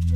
Hello.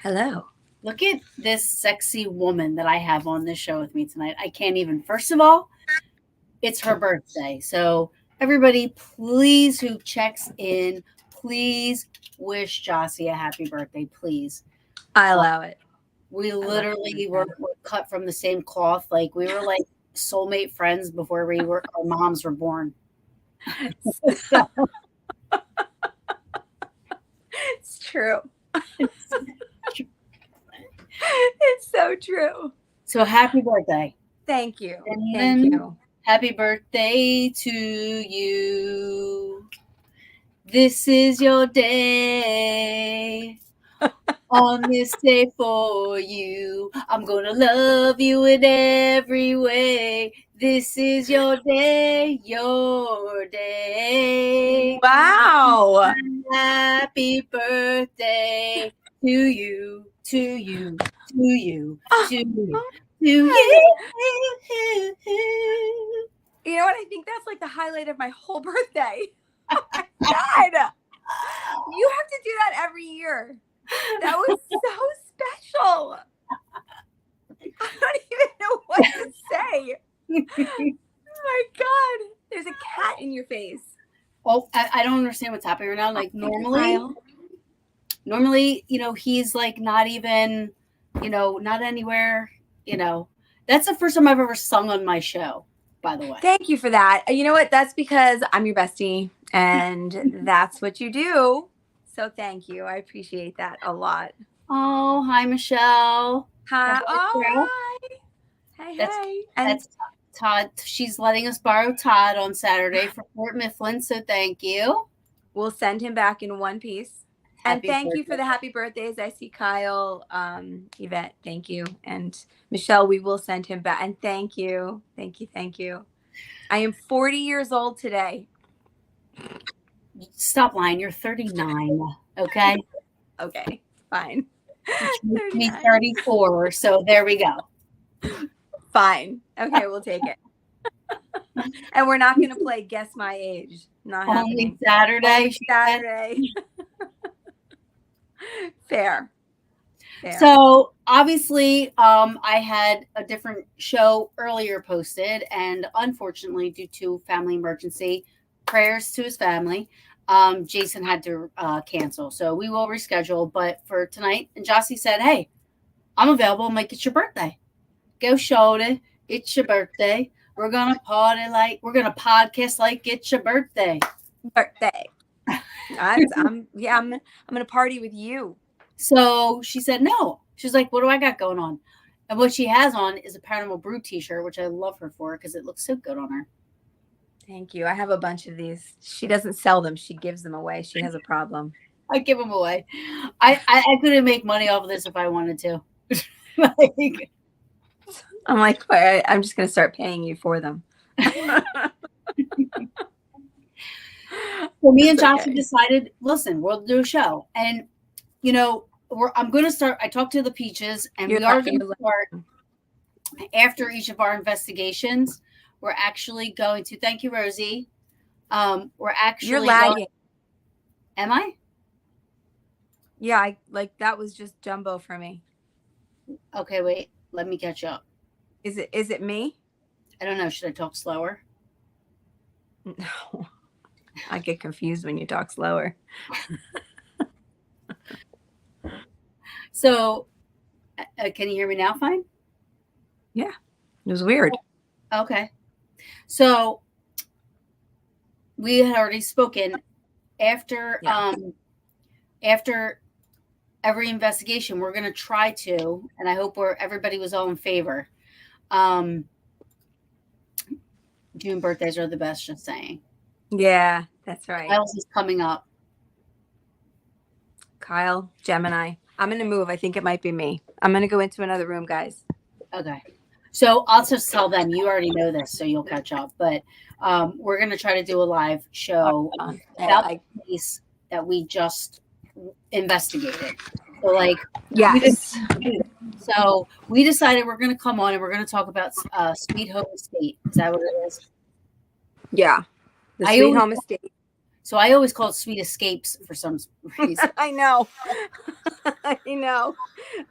Hello. Look at this sexy woman that I have on this show with me tonight. I can't even. First of all, it's her birthday. So everybody, please, who checks in, please wish Jocie a happy birthday, please. I allow it. We literally were cut from the same cloth. Like we were like soulmate friends before our moms were born. So, it's true. It's so true. So happy birthday. Thank you. Thank you. Happy birthday to you. This is your day. On this day for you, I'm gonna love you in every way. This is your day, your day. Wow. Happy birthday to you, to you, to you, to you, to you. You know what? I think that's like the highlight of my whole birthday. Oh my God. You have to do that every year. That was so special. I don't even know what to say. Oh my God. There's a cat in your face. Oh, I don't understand what's happening right now. Like normally, you know, he's like not even, you know, not anywhere, you know. That's the first time I've ever sung on my show, by the way. Thank you for that. You know what? That's because I'm your bestie and that's what you do. So thank you. I appreciate that a lot. Oh, hi, Michelle. Hi. Oh, hi. Hey. That's Todd. She's letting us borrow Todd on Saturday for Fort Mifflin. So thank you. We'll send him back in one piece. And thank you for the happy birthdays. I see Kyle, Yvette, thank you. And Michelle, we will send him back. And thank you. Thank you. Thank you. I am 40 years old today. Stop lying. You're 39. Okay. Okay. Fine. Which makes me 34. So there we go. Fine. Okay. We'll take it. And we're not going to play Guess My Age. Not happening. Saturday. Only Saturday. Fair. So obviously, I had a different show earlier posted, and unfortunately, due to family emergency, prayers to his family, Jason had to cancel. So we will reschedule. But for tonight, and Jocie said, "Hey, I'm available. I'm like, it's your birthday. Go shoulder. It's your birthday. We're gonna party like we're gonna podcast like it's your birthday." I'm gonna party with you. So she said no. She's like, what do I got going on? And what she has on is a Paranormal Brew t-shirt, which I love her for because it looks so good on her. Thank you. I have a bunch of these. She doesn't sell them. She gives them away. She has a problem. I give them away. I couldn't make money off of this if I wanted to. I'm like, I'm just gonna start paying you for them. So me and Jocie decided, listen, we'll do a show. And, you know, I'm going to start. I talked to the Peaches, and we are going to start after each of our investigations. We're actually going to, thank you, Rosie. We're actually. You're lagging. Am I? Yeah, that was just jumbo for me. Okay, wait. Let me catch up. Is it me? I don't know. Should I talk slower? No. I get confused when you talk slower. So, can you hear me now? Fine. Yeah, it was weird. Okay. So we had already spoken after after every investigation. We're going to try to, and I hope everybody was all in favor. June birthdays are the best. Just saying. Yeah, that's right. What else is coming up? Kyle, Gemini. I'm going to move. I think it might be me. I'm going to go into another room, guys. Okay. So I'll just tell them, you already know this, so you'll catch up. But we're going to try to do a live show about the case that we just investigated. So, like, yes. So we decided we're going to come on and we're going to talk about Sweet Home Estate. Is that what it is? Yeah. The Sweet Home Estate. So I always call it Sweet Escapes for some reason. I know. I know.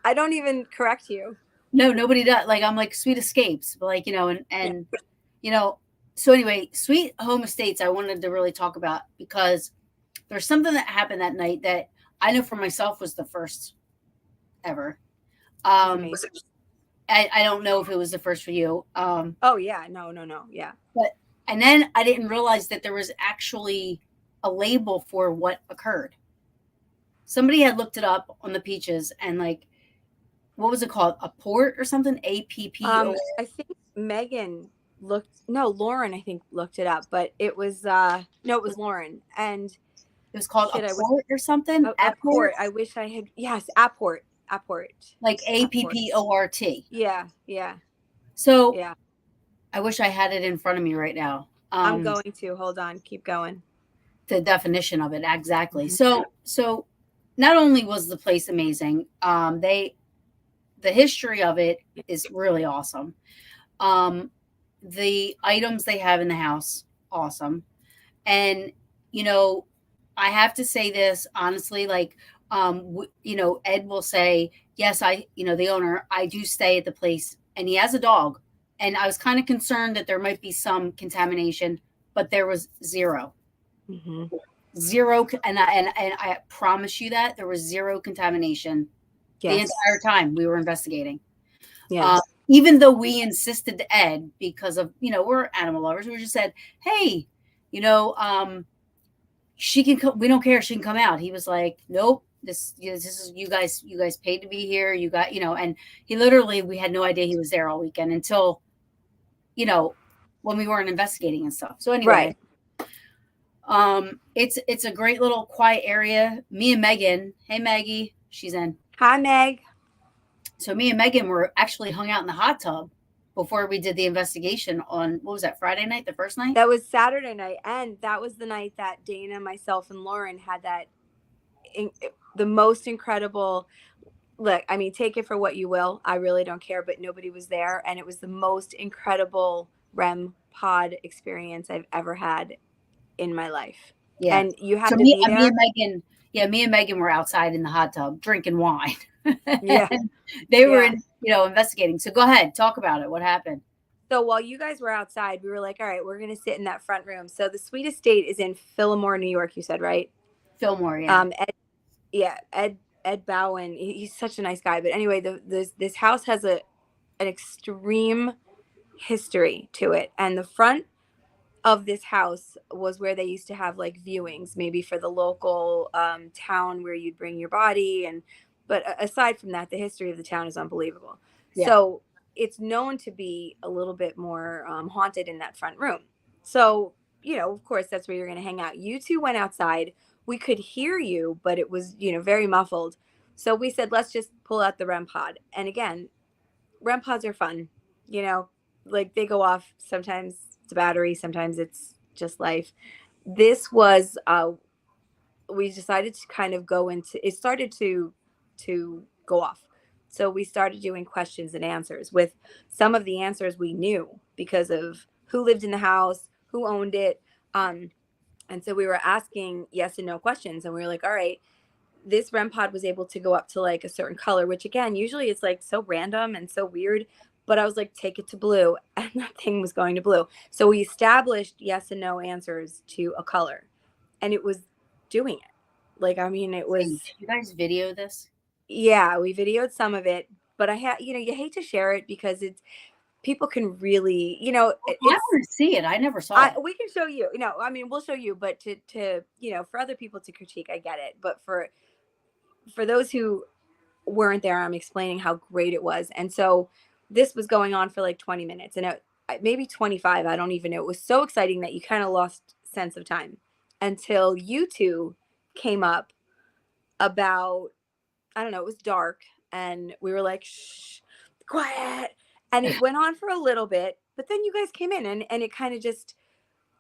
I don't even correct you. No, nobody does. Like, I'm like Sweet Escapes, but like, and you know, so anyway, Sweet Home Estates I wanted to really talk about because there's something that happened that night that I know for myself was the first ever. I don't know if it was the first for you. Oh yeah, no. Yeah. And then I didn't realize that there was actually a label for what occurred. Somebody had looked it up on the Peaches and like, what was it called? A port or something? APPO. I think Lauren, I think looked it up, but it was, it was Lauren. And it was called a port or something? Apport. I wish I had, yes, Apport. Like APPORT. Yeah. So yeah. I wish I had it in front of me right now. I'm going to. Hold on. Keep going. The definition of it. Exactly. Mm-hmm. So not only was the place amazing, the history of it is really awesome. The items they have in the house, awesome. And, I have to say this honestly, like, Ed will say, yes, the owner, I do stay at the place and he has a dog. And I was kind of concerned that there might be some contamination, but there was zero. Mm-hmm. Zero. And I promise you that there was zero contamination the entire time we were investigating. Yeah. Even though we insisted to Ed because of, we're animal lovers. We just said, hey, she can come. We don't care. She can come out. He was like, nope. This is you guys paid to be here. You got, and he literally, we had no idea he was there all weekend until, when we weren't investigating and stuff. So anyway, it's a great little quiet area. Me and Megan, hey Maggie, she's in. Hi Meg. So me and Megan were actually hung out in the hot tub before we did the investigation on, what was that, Friday night, the first night? That was Saturday night. And that was the night that Dana, myself, and Lauren had the most incredible, look, I mean, take it for what you will. I really don't care, but nobody was there. And it was the most incredible REM pod experience I've ever had in my life. Yeah. And you had to be there. Me and Megan were outside in the hot tub drinking wine. Yeah. They were investigating. So go ahead, talk about it. What happened? So while you guys were outside, we were like, all right, we're going to sit in that front room. So the Sweet Estate is in Fillmore, New York, you said, right? Fillmore, yeah. Ed Bowen, he's such a nice guy. But anyway, this house has an extreme history to it. And the front of this house was where they used to have like viewings, maybe for the local town where you'd bring your body. But aside from that, the history of the town is unbelievable. Yeah. So it's known to be a little bit more haunted in that front room. So, of course, that's where you're going to hang out. You two went outside. We could hear you, but it was, very muffled. So we said, let's just pull out the REM pod. And again, REM pods are fun. Like they go off. Sometimes it's a battery. Sometimes it's just life. This was, we decided to kind of go into, it started to go off. So we started doing questions and answers. With some of the answers we knew because of who lived in the house, who owned it. And so we were asking yes and no questions. And we were like, all right, this REM pod was able to go up to like a certain color, which again, usually it's like so random and so weird. But I was like, take it to blue. And that thing was going to blue. So we established yes and no answers to a color. and it was doing it. Like, I mean, it was. Did you guys video this? Yeah, we videoed some of it, but I had, you hate to share it because it's people can really, I want to see it. I never saw it. we can show you. I mean, we'll show you, but to for other people to critique, I get it. But for those who weren't there, I'm explaining how great it was. And so this was going on for like 20 minutes and maybe 25. I don't even know. It was so exciting that you kind of lost sense of time until you two came up about, I don't know, it was dark and we were like, shh, quiet. And it went on for a little bit, but then you guys came in and it kind of just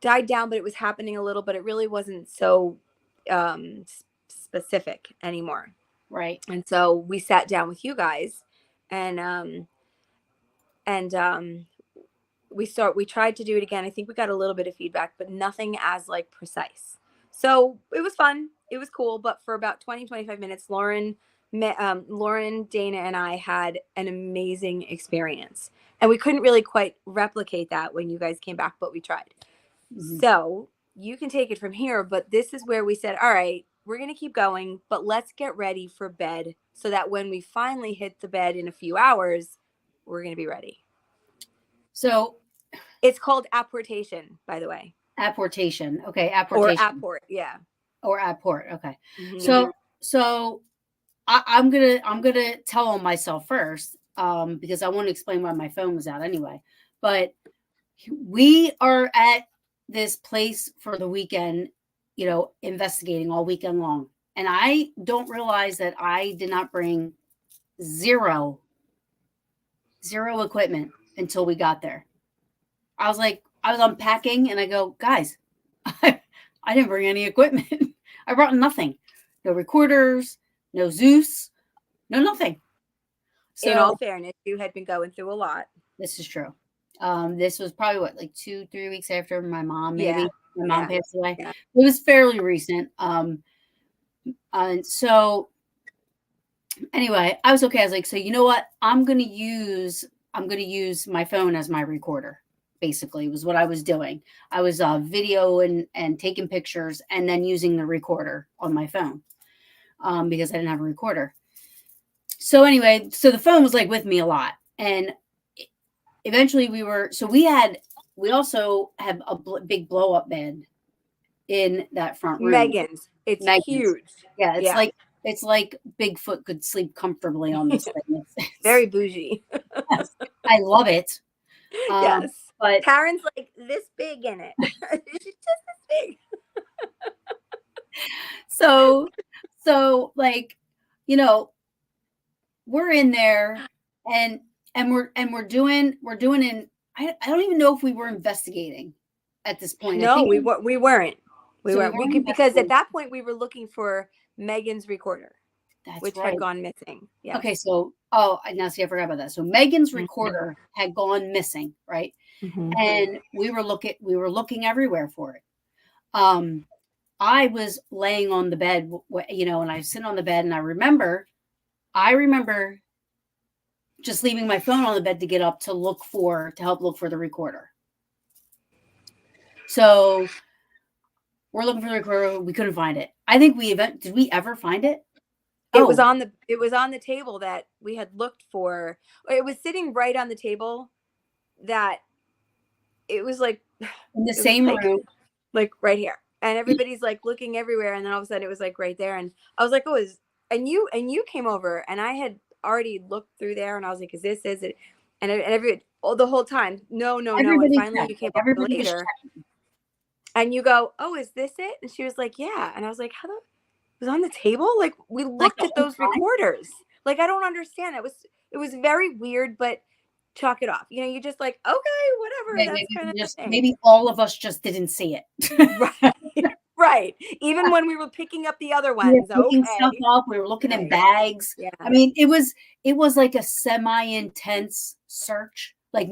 died down, but it was happening a little, but it really wasn't so specific anymore. Right. And so we sat down with you guys and we tried to do it again. I think we got a little bit of feedback, but nothing as like precise. So it was fun. It was cool. But for about 20-25 minutes, Lauren, Dana, and I had an amazing experience. And we couldn't really quite replicate that when you guys came back, but we tried. Mm-hmm. So you can take it from here. But this is where we said, all right, we're going to keep going, but let's get ready for bed so that when we finally hit the bed in a few hours, we're going to be ready. So it's called apportation, by the way. Apportation. Okay. Apportation. Or apport. Yeah. Or apport. Okay. Mm-hmm. So I'm going to tell on myself first because I want to explain why my phone was out anyway. But we are at this place for the weekend, investigating all weekend long. And I don't realize that I did not bring zero equipment until we got there. I was unpacking and I go, guys, I didn't bring any equipment. I brought nothing. No recorders, no Zeus, no nothing. So, in all fairness, you had been going through a lot. This is true. This was probably like 2-3 weeks after my mom, maybe. Yeah. My mom passed away. Yeah. It was fairly recent. And so anyway, I was okay. I was like, so you know what? I'm gonna use my phone as my recorder. Basically, was what I was doing. I was video and taking pictures and then using the recorder on my phone because I didn't have a recorder. So anyway, so the phone was like with me a lot, and eventually we also have a big blow up bed in that front room. Megan's. It's huge. Yeah, it's like Bigfoot could sleep comfortably on this thing. It's very bougie. Yes, I love it. Yes. But Karen's like this big in it. She's just this big. So like, we're in there and we're doing I don't even know if we were investigating at this point. No, we weren't. We weren't because at that point we were looking for Megan's recorder, which had gone missing. Yeah. Okay, so now see, I forgot about that. So Megan's recorder had gone missing, right? Mm-hmm. And we were looking everywhere for it. I was laying on the bed, and I was sitting on the bed, and I remember just leaving my phone on the bed to get up to help look for the recorder. So we're looking for the recorder. We couldn't find it. I think did we ever find it? It was on the table that we had looked for. It was sitting right on the table that it was like in the same room, like right here. And everybody's like looking everywhere. And then all of a sudden it was like right there. And I was like, and you came over and I had already looked through there and I was like, is it? And the whole time, no. And finally you came over later and you go, oh, is this it? And she was like, yeah. And I was like, it was on the table? Like we looked at those recorders. Like, I don't understand. It was very weird, but chalk it off. You just like, okay, whatever. That's kind of the thing. Maybe all of us just didn't see it. Right. Even when we were picking up the other ones, picking stuff up, we were looking in bags. Yeah. I mean, it was like a semi-intense search. Like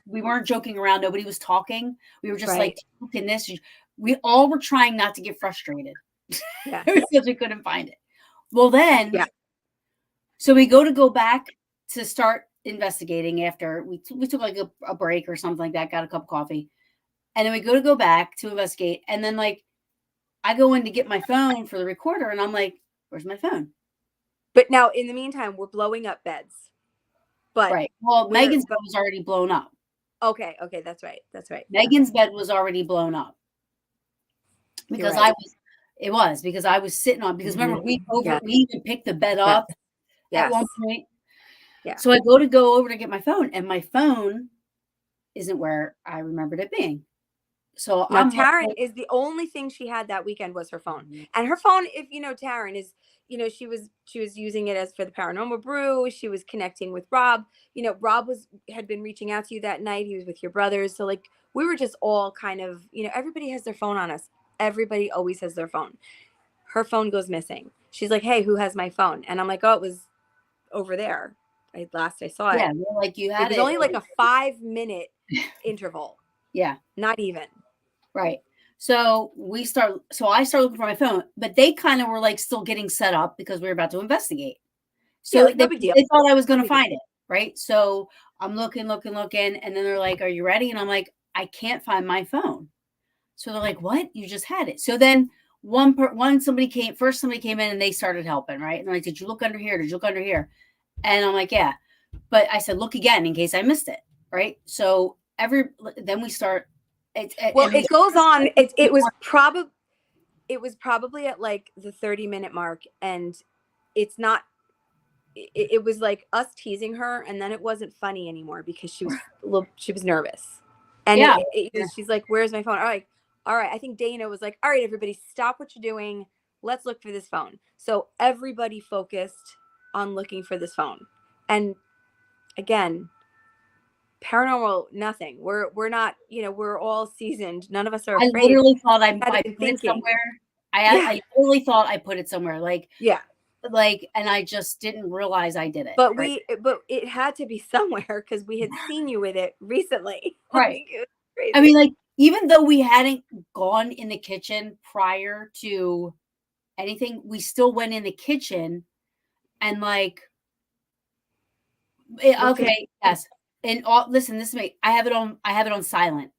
we weren't joking around. Nobody was talking. We were just like, look in this. We all were trying not to get frustrated. Yeah. Because we couldn't find it. Well, then, so we go back to start investigating after we took like a break or something like that, got a cup of coffee. And then we go back to investigate. And then like I go in to get my phone for the recorder, and I'm like, "Where's my phone?" But now, in the meantime, we're blowing up beds. But right. Well, Megan's bed was already blown up. Okay, that's right. Megan's bed was already blown up because right. because I was sitting on, because remember we even picked the bed up at one point. Yeah. So I go over to get my phone, and my phone isn't where I remembered it being. So now, Taryn is the only thing she had that weekend was her phone. And her phone, if you know Taryn, is, you know, she was using it as for the paranormal brew. She was connecting with Rob. You know, Rob had been reaching out to you that night. He was with your brothers. So like we were just all kind of, you know, everybody has their phone on us. Everybody always has their phone. Her phone goes missing. She's like, "Hey, who has my phone?" And I'm like, "Oh, it was over there. Last I saw it." Yeah, like you had it was only like a 5-minute interval. Yeah. Not even. Right. So I start looking for my phone, but they kind of were like still getting set up because we were about to investigate. So yeah, like, no big deal. They thought I was going to find it. Right. So I'm looking. And then they're like, "Are you ready?" And I'm like, "I can't find my phone." So they're like, "What? You just had it." So then somebody came in and they started helping. Right. And they're like, "Did you look under here? Did you look under here?" And I'm like, "Yeah." But I said, "Look again in case I missed it." Right. So then we start. It goes on. It was probably at like the 30-minute mark, and it's not. It was like us teasing her, and then it wasn't funny anymore because she was nervous, and she's like, "Where's my phone?" All right. I think Dana was like, "All right, everybody, stop what you're doing. Let's look for this phone." So everybody focused on looking for this phone, and again, paranormal, nothing. We're not, you know, we're all seasoned. None of us are afraid. I literally thought I put it somewhere. I literally thought I put it somewhere. And I just didn't realize I did it. But but it had to be somewhere because we had seen you with it recently. Right. Like, it was crazy. I mean, like, even though we hadn't gone in the kitchen prior to anything, we still went in the kitchen and like, okay, yes. And listen, this is me. I have it on silent.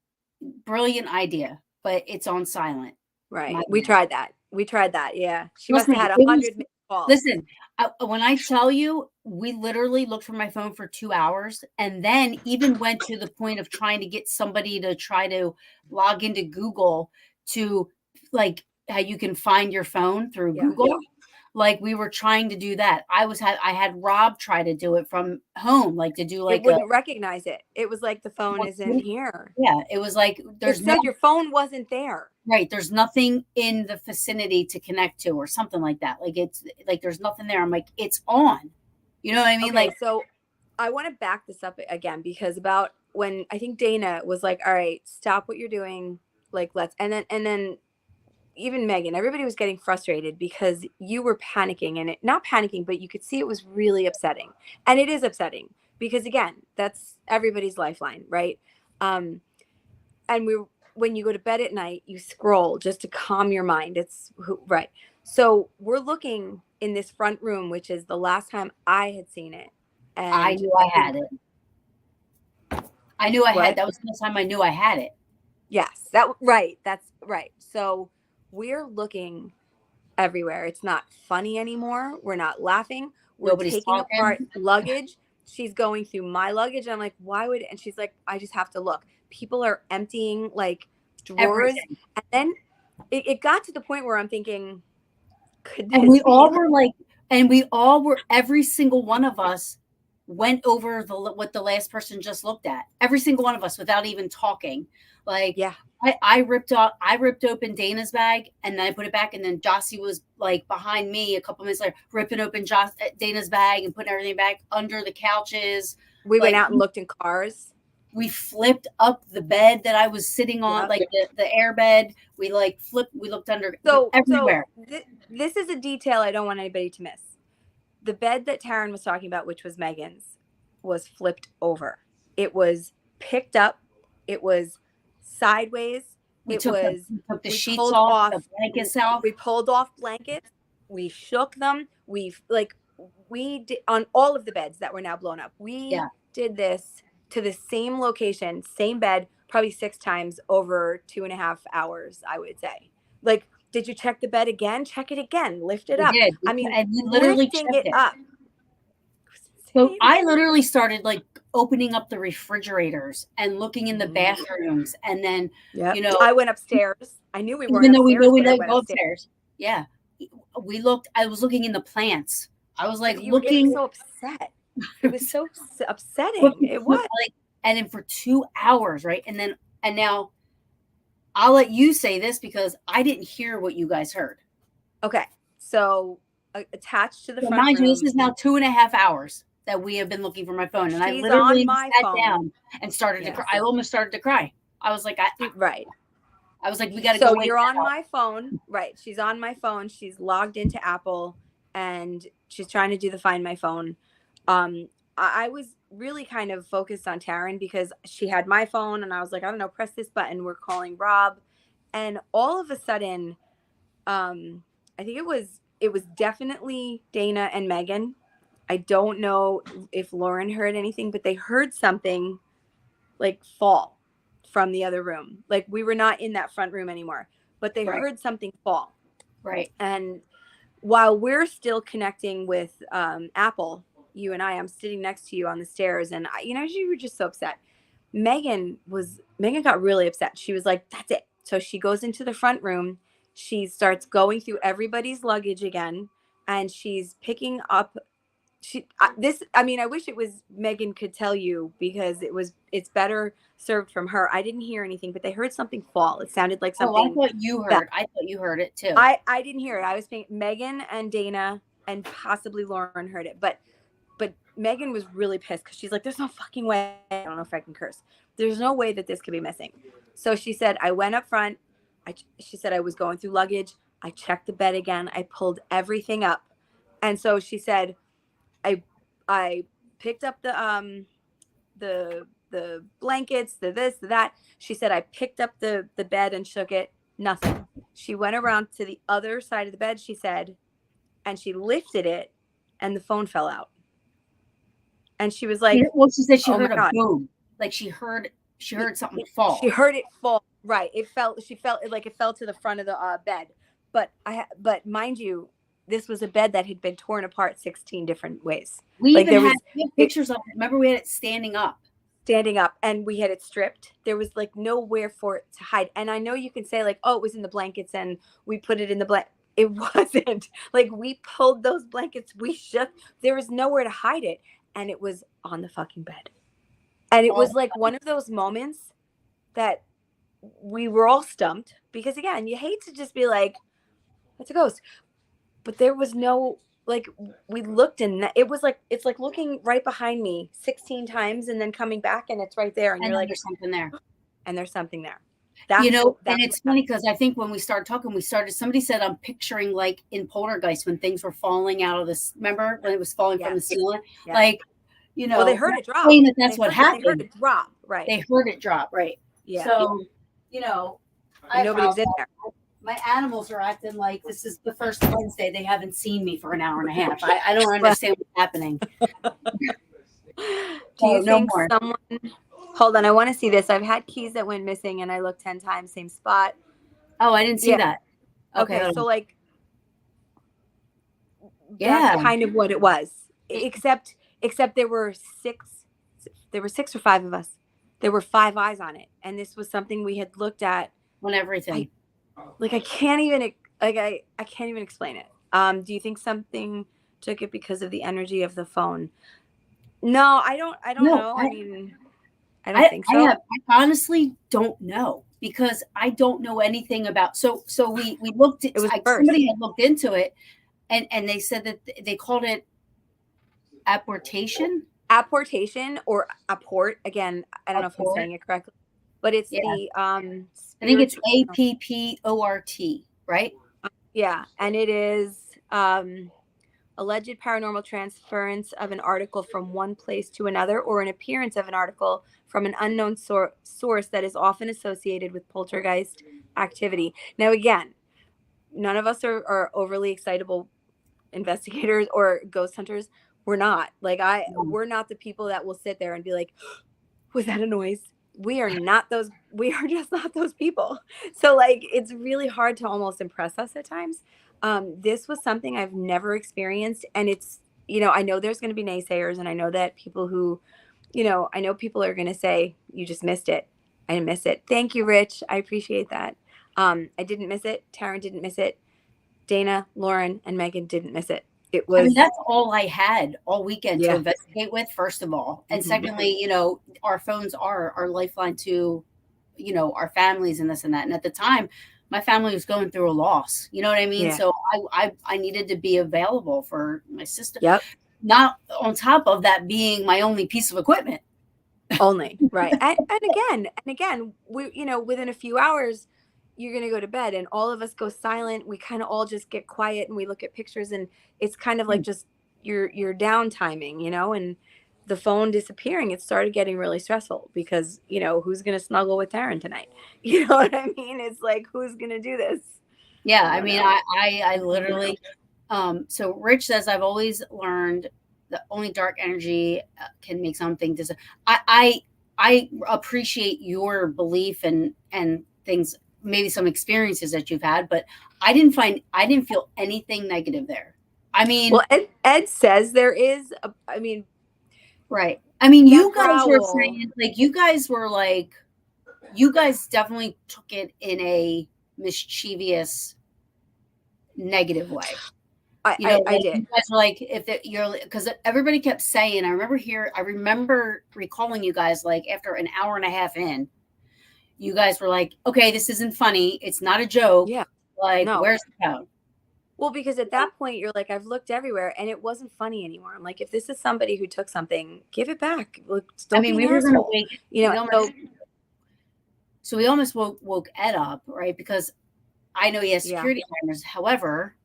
Brilliant idea, but it's on silent. Right. We tried that. Yeah. She must have had 100 calls. Listen, when I tell you, we literally looked for my phone for 2 hours, and then even went to the point of trying to get somebody to try to log into Google to, like, how you can find your phone through Google. Yeah. Like, we were trying to do that. I had Rob try to do it from home, like to do like it wouldn't recognize it. It was like the phone isn't here. Yeah, it was like it said your phone wasn't there. Right, there's nothing in the vicinity to connect to or something like that. Like, it's like there's nothing there. I'm like, it's on. You know what I mean? Okay, like, so I want to back this up again, because about when I think Dana was like, "All right, stop what you're doing. Like, let's," and then even Megan, everybody was getting frustrated because you were panicking, and not panicking, but you could see it was really upsetting. And it is upsetting because, again, that's everybody's lifeline, right? And when you go to bed at night, you scroll just to calm your mind. Right. So we're looking in this front room, which is the last time I had seen it. And I knew I had it. I knew I had. That was the time I knew I had it. Yes. That's right. So we're looking everywhere. It's not funny anymore. We're not laughing. We're taking apart luggage. She's going through my luggage. And I'm like, why would, and she's like, I just have to look. People are emptying like drawers. Everything. And then it got to the point where I'm thinking, could this we all were, every single one of us went over what the last person just looked at. Every single one of us, without even talking. Like, yeah, I ripped open Dana's bag, and then I put it back, and then Jocie was like behind me a couple minutes later, ripping open Dana's bag and putting everything back under the couches. We went out and looked in cars. We flipped up the bed that I was sitting on, like the air bed. We looked under everywhere. So this is a detail I don't want anybody to miss. The bed that Taryn was talking about, which was Megan's, was flipped over. It was picked up. It was sideways. We took the sheets off, the blankets off. We pulled off blankets. We shook them. We did on all of the beds that were now blown up. We did this to the same location, same bed, probably 6 times over 2.5 hours, I would say. Like, Did you check the bed again? Check it again. Lift it We up. did. I mean, And we literally lifting checked it it. up. So I literally started like opening up the refrigerators and looking in the bathrooms, and then you know, I went upstairs. I knew we weren't even though we upstairs. know we but I don't went go upstairs. Yeah, we looked. I was looking in the plants. I was like You were getting looking. so upset. It was so upsetting. looking It for, was. like, and then for 2 hours, right? And now I'll let you say this because I didn't hear what you guys heard. Okay, so attached to the So front mind room. you, this is now 2.5 hours that we have been looking for my phone, and I She's literally on my sat phone. down and started to cry. I almost started to cry. I was like, right. I was like, we got to So go. you're on my phone, right? She's on my phone. She's logged into Apple, and she's trying to do the Find My Phone. I was really kind of focused on Taryn because she had my phone, and I was like, I don't know, press this button. We're calling Rob, and all of a sudden, I think it was definitely Dana and Megan. I don't know if Lauren heard anything, but they heard something like fall from the other room. Like we were not in that front room anymore, but they heard something fall. Right. And while we're still connecting with Apple, you and I'm sitting next to you on the stairs, and you were just so upset. Megan got really upset. She was like, that's it. So she goes into the front room. She starts going through everybody's luggage again, and she's picking up I wish it was Megan could tell you because it's better served from her. I didn't hear anything, but they heard something fall. It sounded like something. I thought you heard. I thought you heard it too. I didn't hear it. I was thinking Megan and Dana and possibly Lauren heard it, but Megan was really pissed because she's like, there's no fucking way. I don't know if I can curse. There's no way that this could be missing. So she said, I went up front. She said I was going through luggage. I checked the bed again. I pulled everything up. And so she said, I picked up the blankets, the this, the that. She said I picked up the bed and shook it. Nothing. She went around to the other side of the bed, she said, and she lifted it, and the phone fell out. And she was like, well, she said she heard a boom. Like she heard something fall. She heard it fall. Right. She felt like it fell to the front of the bed. But mind you, this was a bed that had been torn apart 16 different ways. We even had pictures of it. Remember, we had it standing up, and we had it stripped. There was like nowhere for it to hide. And I know you can say like, oh, it was in the blankets and we put it in the blanket. It wasn't. Like we pulled those blankets, we shook. There was nowhere to hide it. And it was on the fucking bed. And it was like one of those moments that we were all stumped because, again, you hate to just be like, it's a ghost. But there was no, like, we looked and it was like, it's like looking right behind me 16 times and then coming back and it's right there. And you're like, there's something there. And there's something there. And it's funny because I think when we started talking, somebody said, I'm picturing like in Poltergeist when things were falling out of this, remember when it was falling from the ceiling? Yeah. Like, well, they heard it drop. That's what happened. They heard it drop, right? They heard it drop, right? Yeah. So, nobody was in there. My animals are acting like this is the first Wednesday they haven't seen me for an hour and a half. I don't understand what's happening. Do you think someone... Hold on, I want to see this. I've had keys that went missing and I looked 10 times, same spot. Oh, I didn't see that. Okay, so like, that's kind of what it was. Except there were 6 or 5 of us. There were 5 eyes on it. And this was something we had looked at on everything. I can't even explain it. Do you think something took it because of the energy of the phone? No, I don't know. I don't think so. I honestly don't know because I don't know anything about. So we looked at it. Somebody had looked into it, and they said that they called it apportation or apport. Again, I don't know if I'm saying it correctly, but it's the I think it's APPORT, right? Yeah, and it is alleged paranormal transference of an article from one place to another, or an appearance of an article from an unknown source that is often associated with poltergeist activity. Now, again, none of us are overly excitable investigators or ghost hunters. We're not. We're not the people that will sit there and be like, was that a noise? we are just not those people. So like, it's really hard to almost impress us at times. This was something I've never experienced. And it's, I know there's going to be naysayers, and I know that people who, I know people are going to say, you just missed it. I didn't miss it. Thank you, Rich. I appreciate that. I didn't miss it. Taryn didn't miss it. Dana, Lauren, and Megan didn't miss it. It was, I mean, that's all I had all weekend to yeah. investigate with, first of all. And secondly, our phones are our lifeline to, our families and this and that. And at the time, my family was going through a loss. You know what I mean? Yeah. So I needed to be available for my sister. Yep. Not on top of that being my only piece of equipment. Only, right. And again, we, within a few hours, you're going to go to bed, and all of us go silent. We kind of all just get quiet, and we look at pictures, and it's kind of like just your down timing, and the phone disappearing. It started getting really stressful because, who's going to snuggle with Taryn tonight? You know what I mean? It's like, who's going to do this? Yeah. I mean, I literally, so Rich says, I've always learned that only dark energy can make something. I appreciate your belief and things, maybe some experiences that you've had, but I didn't feel anything negative there. I mean, well, Ed says there is, right. I mean, you guys were growl. saying, like, you guys definitely took it in a mischievous, negative way. I did. You guys were like, because everybody kept saying, I remember recalling you guys, like, after an hour and a half in, you guys were like, okay, this isn't funny. It's not a joke. Yeah. Like, No. where's the phone? Well, because at that point you're like, I've looked everywhere, and it wasn't funny anymore. I'm like, if this is somebody who took something, give it back. Look, don't be an asshole. So we almost woke Ed up, right? Because I know he has security cameras. However,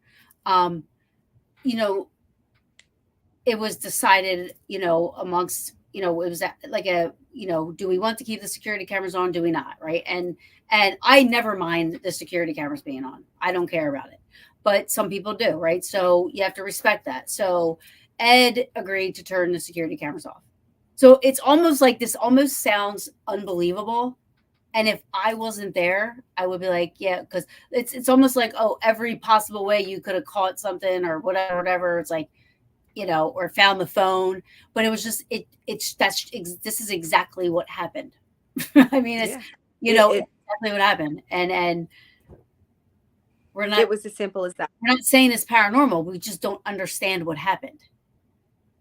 it was decided, amongst, it was like do we want to keep the security cameras on? Do we not? Right. And I never mind the security cameras being on. I don't care about it, but some people do. Right. So you have to respect that. So Ed agreed to turn the security cameras off. So it's almost like, this almost sounds unbelievable. And if I wasn't there, I would be like, yeah, because it's almost like, oh, every possible way you could have caught something or whatever. It's like, or found the phone, but it was just, this is exactly what happened. I mean, it's, exactly what happened. And we're not, it was as simple as that. We're not saying it's paranormal. We just don't understand what happened.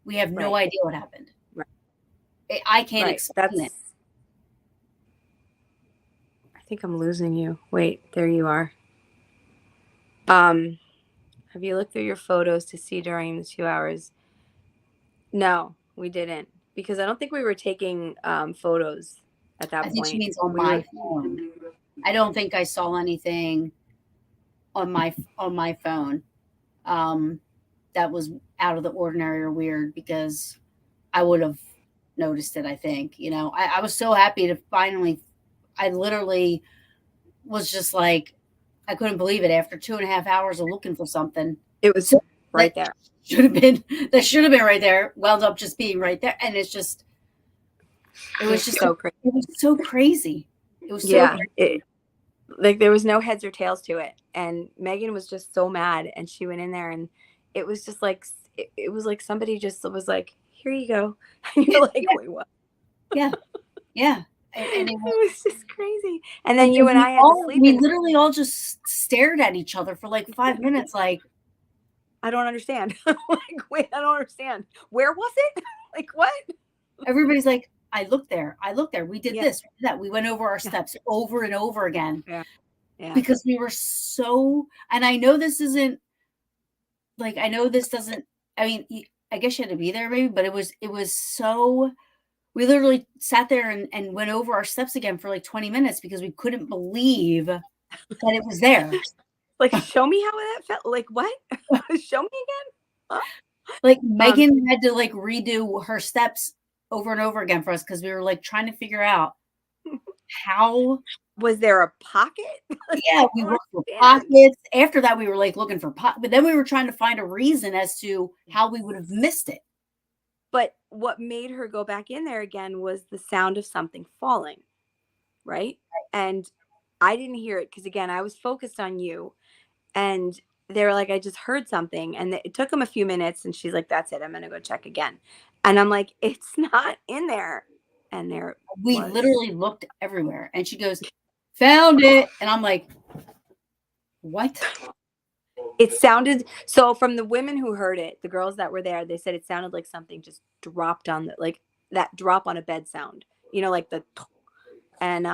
We have no idea what happened. Right. I can't explain it. I think I'm losing you. Wait, there you are. Have you looked through your photos to see during the 2 hours? No, we didn't, because I don't think we were taking photos at that point. I think she means on my phone. I don't think I saw anything on my phone that was out of the ordinary or weird, because I would have noticed it. I think, I was so happy to finally, I literally was just like, I couldn't believe it. After 2.5 hours of looking for something, it was right there. Should have been right there. Wound up just being right there, and it was just so crazy. It was so crazy. It was so crazy. Like there was no heads or tails to it, and Megan was just so mad, and she went in there, and it was just like, it was like somebody just was like, "Here you go," and you're like, "Wait, what?" Yeah. And it was just crazy. And then you and I had to sleep. We literally all just stared at each other for like 5 minutes, like, I don't understand. Like, wait, I don't understand. Where was it? Like, what? Everybody's like, I looked there. We did this, we did that. We went over our steps over and over again. Yeah. Because we were so, and I know this isn't, like, I know this doesn't, I mean, I guess you had to be there maybe, but it was so, we literally sat there and went over our steps again for like 20 minutes because we couldn't believe that it was there. Like, show me how that felt. Like, what? Show me again? Huh? Like, Megan had to like redo her steps over and over again for us because we were like trying to figure out how. Was there a pocket? Yeah, we looked for pockets. After that, we were like looking for pockets, but then we were trying to find a reason as to how we would have missed it. But what made her go back in there again was the sound of something falling. right? And I didn't hear it because, again, I was focused on you. And they were like, I just heard something. And it took them a few minutes. And she's like, that's it. I'm going to go check again. And I'm like, it's not in there. And there We was. literally looked everywhere. And she goes, found it. And I'm like, what? It sounded, so from the women who heard it, the girls that were there, they said it sounded like something just dropped on the, like that drop on a bed sound, you know, like the, and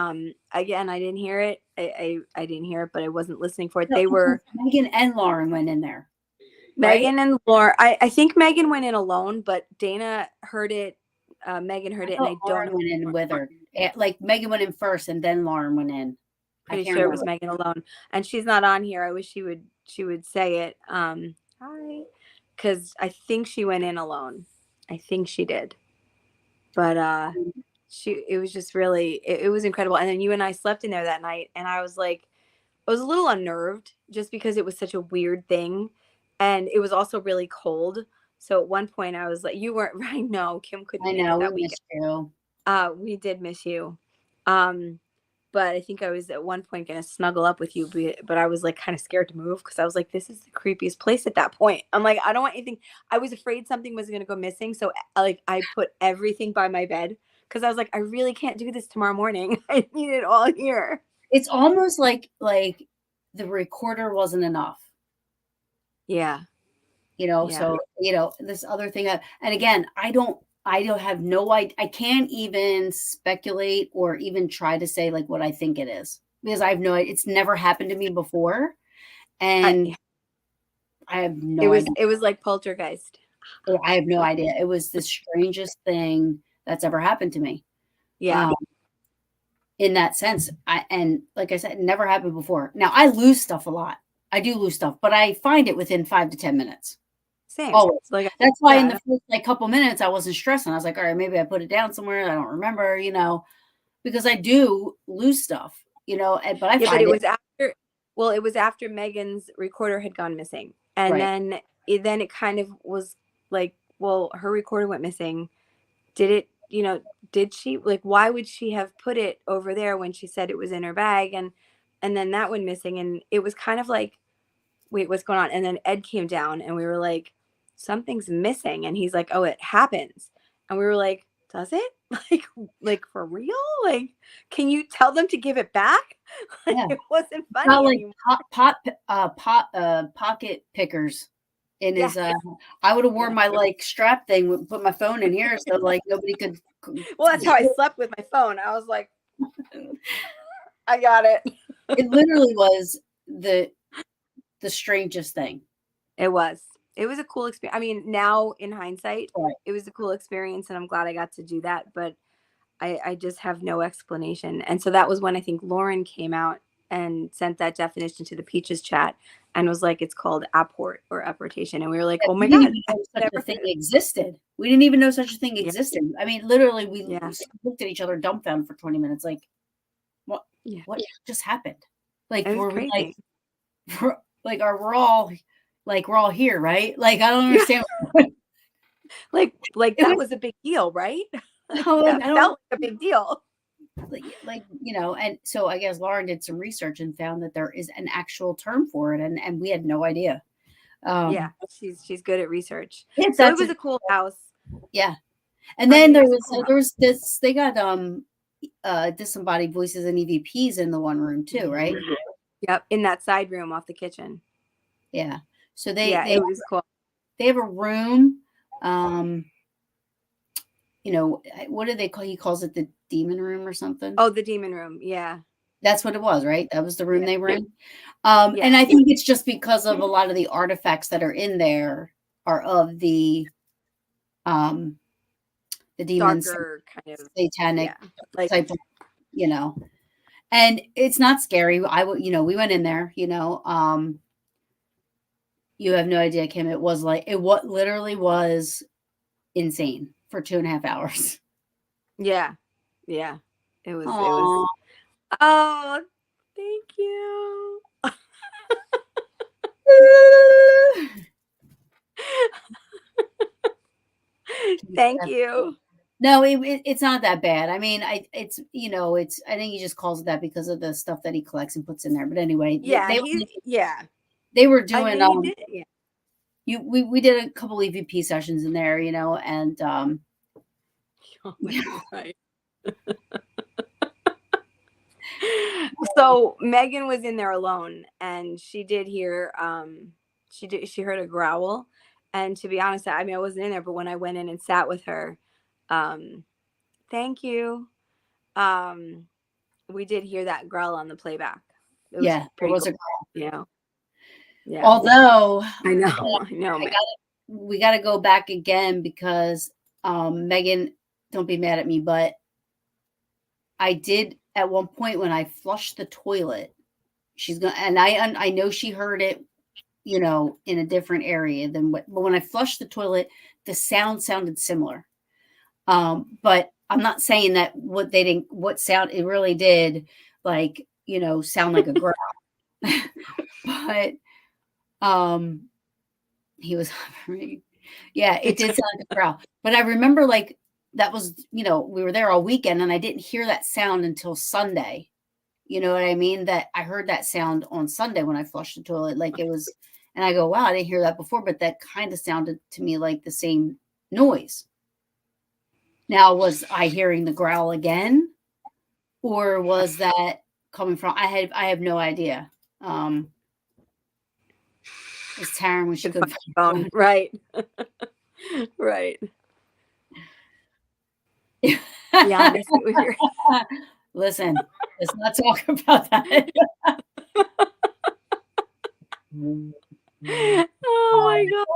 again, I didn't hear it. I didn't hear it, but I wasn't listening for it. No, They were, Megan and Lauren went in there. Right? Megan and Laura. I think Megan went in alone, but Dana heard it. Megan heard it, and I don't know. Lauren went in with her. Like Megan went in first, and then Lauren went in. Pretty sure it was Megan alone, and she's not on here. I wish she would say it. Hi, because I think she went in alone. I think she did, but it was just really, it was incredible. And then you and I slept in there that night, and I was like, I was a little unnerved just because it was such a weird thing, and it was also really cold. So at one point I was like, you weren't right. No, Kim couldn't make it that weekend. We did miss you. But I think I was at one point going to snuggle up with you, but I was like kind of scared to move because I was like, this is the creepiest place at that point. I'm like, I don't want anything. I was afraid something was going to go missing. So like I put everything by my bed because I was like, I really can't do this tomorrow morning. I need it all here. It's almost like the recorder wasn't enough. Yeah. You know, yeah. So, you know, this other thing, and again, I don't have no idea. I can't even speculate or even try to say like what I think it is because I have no idea. It's never happened to me before. And I have no idea. It was like poltergeist. I have no idea. It was the strangest thing that's ever happened to me. Yeah. In that sense. And like I said, it never happened before. Now I lose stuff a lot. I do lose stuff, but I find it within 5 to 10 minutes. Same. Always. Like, that's why in the first like couple minutes I wasn't stressing. I was like, all right, maybe I put it down somewhere. I don't remember, you know, because I do lose stuff, you know. But I find it was after. Well, it was after Megan's recorder had gone missing, and then it kind of was like, well, her recorder went missing. Did it? You know, did she, like, why would she have put it over there when she said it was in her bag? And then that went missing, and it was kind of like, wait, what's going on? And then Ed came down, and we were like, something's missing. And he's like, oh, it happens. And we were like, does it? Like for real? Like, can you tell them to give it back? Like, it wasn't funny. Not like pocket pickers in his. I would have worn my like strap thing, put my phone in here so like nobody could. Well, that's how I slept with my phone. I was like, I got it. It literally was the strangest thing. It was a cool experience. I mean, now in hindsight, it was a cool experience, and I'm glad I got to do that. But I just have no explanation. And so that was when I think Lauren came out and sent that definition to the Peaches chat and was like, it's called apport or apportation. And we were like, oh my God, such a thing existed. We didn't even know such a thing existed. I mean, literally, we looked at each other dumbfounded for 20 minutes. Like, what just happened? Like, we're crazy. We're all here, right? Like, I don't understand. like that was a big deal, right? That felt like a big deal. Like, you know, and so I guess Lauren did some research and found that there is an actual term for it, and we had no idea. She's good at research. So it was a cool house. Yeah. And then there was this, they got disembodied voices and EVPs in the one room too, right? Yep, in that side room off the kitchen. Yeah. So it was cool. They have a room. You know, what do they call? He calls it the demon room or something. Oh, the demon room. Yeah. That's what it was, right? That was the room they were in. And I think it's just because of a lot of the artifacts that are in there are of the demons, darker kind of satanic type of, you know. And it's not scary. You know, we went in there, you know. You have no idea, Kim. It was like literally was insane for 2.5 hours. Yeah. Yeah. It was. Oh, thank you. Thank you. No, it's not that bad. I mean, it's I think he just calls it that because of the stuff that he collects and puts in there. But anyway, Yeah, they were I doing mean, he did. Yeah. we did a couple EVP sessions in there, and Oh, right. So Megan was in there alone, and she did hear she heard a growl, and to be honest, I mean I wasn't in there, but when I went in and sat with her, thank you, we did hear that growl on the playback. It was yeah, there pretty was cool, a girl. you know. Yeah, Although I know, man. we got to go back again because Megan, don't be mad at me, but I did at one point when I flushed the toilet. She's gonna, and I know she heard it, in a different area than what. But when I flushed the toilet, the sound sounded similar. But I'm not saying that what sound it really did, like sound like a growl. But he was hovering. Yeah, it did sound like a growl. But I remember like that was, we were there all weekend and I didn't hear that sound until Sunday. You know what I mean? That I heard that sound on Sunday when I flushed the toilet. Like it was, and I go, wow, I didn't hear that before, but that kind of sounded to me like the same noise. Now, was I hearing the growl again? Or was that coming from I have no idea. Was Taryn when she couldn't find the phone. Right. Right. Yeah, I see what you're. Listen, let's not talk about that. Oh my God.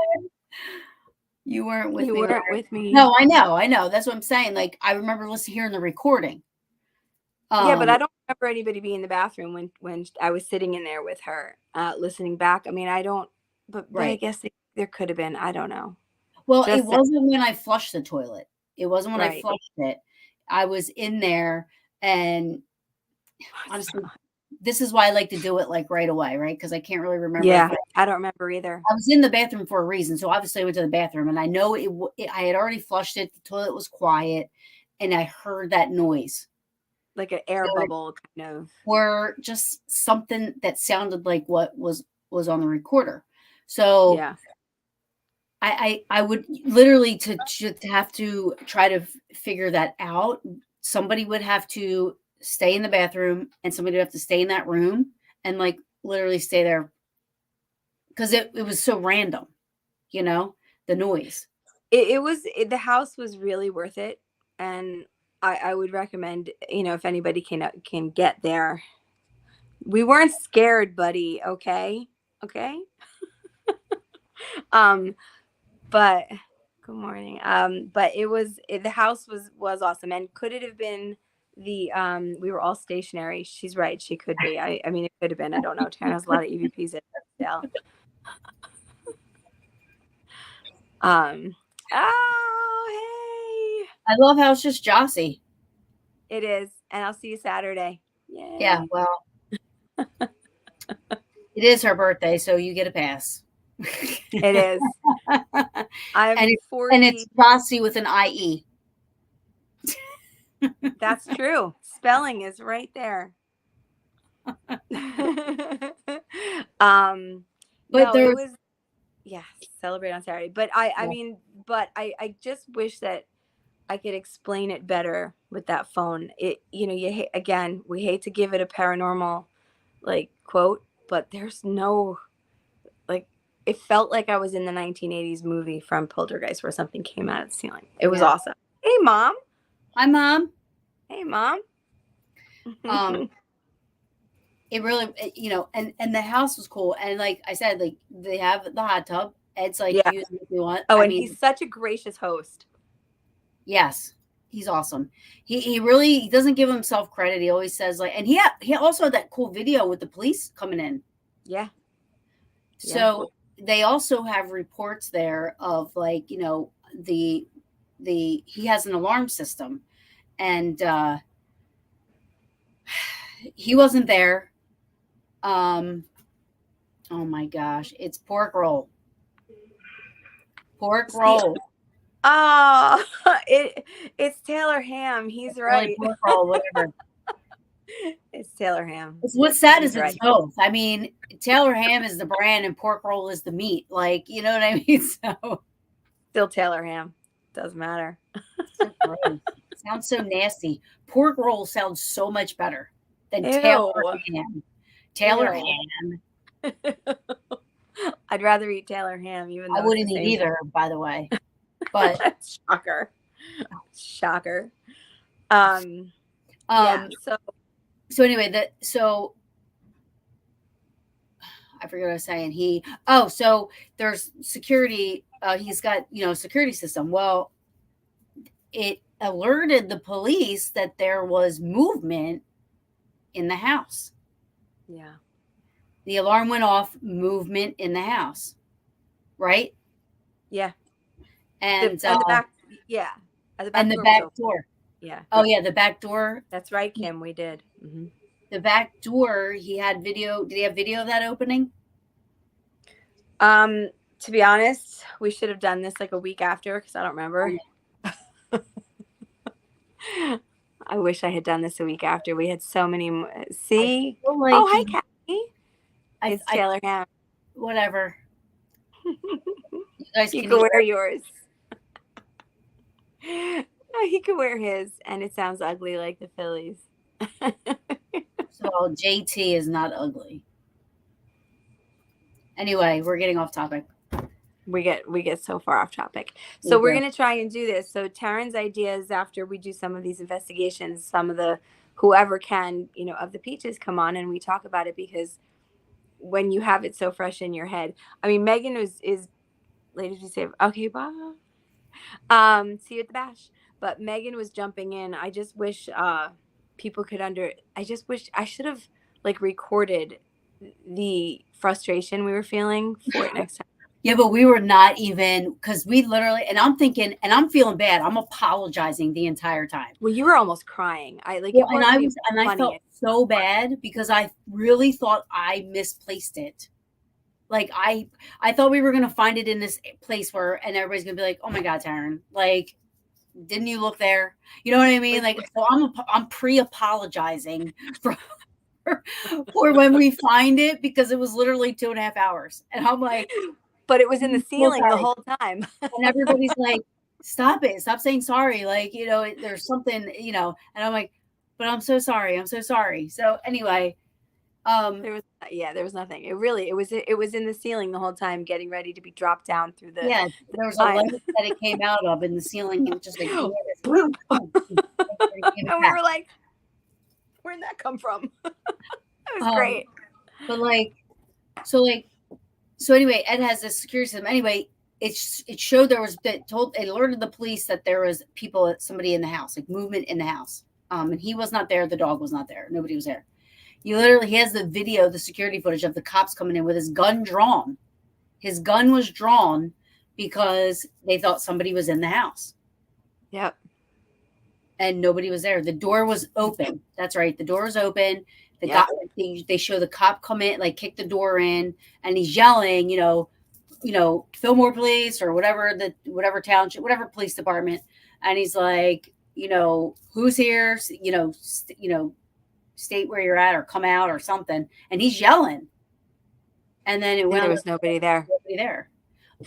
You weren't with You me. weren't with me. No, I know. That's what I'm saying. Like I remember hearing the recording. Yeah, but I don't remember anybody being in the bathroom when I was sitting in there with her, listening back. I mean, I don't. But I Right. guess there could have been. I don't know. Well, it Just wasn't when I flushed the toilet. It wasn't when I right. flushed it. I was in there, and honestly, this is why I like to do it like right away, right? Because I can't really remember. Yeah, I don't remember either. I was in the bathroom for a reason, so obviously I went to the bathroom, and I know I had already flushed it. The toilet was quiet, and I heard that noise, Like an air bubble, kind of, or just something that sounded like what was on the recorder. So yeah. I would literally to have to try to figure that out. Somebody would have to stay in the bathroom, and somebody would have to stay in that room and like literally stay there because it was so random, the noise. It was the house was really worth it, and I would recommend, if anybody can get there. We weren't scared, buddy. Okay. But good morning. But the house was awesome. And could it have been we were all stationary? She's right. She could be. I mean, it could have been. I don't know. Taryn has a lot of EVPs in still. Oh, hey. I love how it's just Jocie. It is. And I'll see you Saturday. Yay. Yeah, well, it is her birthday, so you get a pass. It is. I'm and 40. And it's Jocie with an IE. That's true. Spelling is right there. But no, it was celebrate on Saturday. But I mean, but I just wish that I could explain it better with that phone. It again, we hate to give it a paranormal like quote, but there's no like it felt like I was in the 1980s movie from Poltergeist where something came out of the ceiling. It was awesome. Hey, Mom. Hi, Mom. Hey, Mom. It really, and the house was cool. And like I said, like they have the hot tub. Ed's like, use it if you want. Oh, and he's such a gracious host. Yes, he's awesome. He really doesn't give himself credit. He always says like, and he also had that cool video with the police coming in. Yeah. So they also have reports there of like, he has an alarm system, and he wasn't there. Oh my gosh, it's pork roll. Oh, it's Taylor Ham. He's right. Really pork roll, whatever. It's Taylor Ham. What's sad He's is it's right. both. I mean, Taylor Ham is the brand and pork roll is the meat. Like, you know what I mean? So Still Taylor Ham. Doesn't matter. so gross. Sounds so nasty. Pork roll sounds so much better than Ew. Taylor Ham. Taylor Ew. Ham. I'd rather eat Taylor Ham, even though I wouldn't it's the eat same either, by the way. But shocker. Shocker. Yeah. So anyway, so I forget what I was saying. So there's security. He's got, security system. Well, it alerted the police that there was movement in the house. Yeah. The alarm went off, movement in the house. Right? Yeah. And the back, yeah. The back door. Yeah. Oh yeah, the back door. That's right, Kim. We did. Mm-hmm. The back door, he had video. Did he have video of that opening? To be honest, we should have done this like a week after because I don't remember. I wish I had done this a week after. We had so many. See? Like hi, Kathy. It's Taylor Ham. Whatever. You guys can wear yours. He could wear his, and it sounds ugly like the Phillies. So JT is not ugly. Anyway, we're getting off topic. We get so far off topic. So we're going to try and do this. So Taryn's idea is after we do some of these investigations, some of the whoever can, of the Peaches come on and we talk about it, because when you have it so fresh in your head. I mean, Megan is ladies, we say, okay, bye. See you at the bash. But Megan was jumping in. I just wish people could I just wish I should have recorded the frustration we were feeling for it next time. Yeah, but we were not even, because we literally, and I'm thinking, and I'm feeling bad. I'm apologizing the entire time. Well, you were almost crying. I felt so bad because I really thought I misplaced it. Like I thought we were gonna find it in this place and everybody's gonna be like, "Oh my God, Taryn! Like, didn't you look there?" You know what I mean? Like, so I'm pre-apologizing for when we find it, because it was literally 2.5 hours, and I'm like, but it was in the ceiling the whole time, and everybody's like, "Stop it! Stop saying sorry!" Like, there's something, and I'm like, "But I'm so sorry. I'm so sorry." So anyway. There was nothing. It was in the ceiling the whole time, getting ready to be dropped down through the. Yeah, there was a light that it came out of in the ceiling, and just like, and we were like, "Where'd that come from?" That was great. But so anyway, Ed has this security system. Anyway, it showed it alerted the police that there was somebody in the house, like movement in the house. And he was not there. The dog was not there. Nobody was there. He has the video, the security footage of the cops coming in with his gun drawn. His gun was drawn because they thought somebody was in the house. Yep. And nobody was there. The door was open. That's right. The door was open. They show the cop come in, like kick the door in, and he's yelling, Fillmore police or whatever township, whatever police department. And he's like, who's here? State where you're at or come out or something. And he's yelling. And then there was nobody there.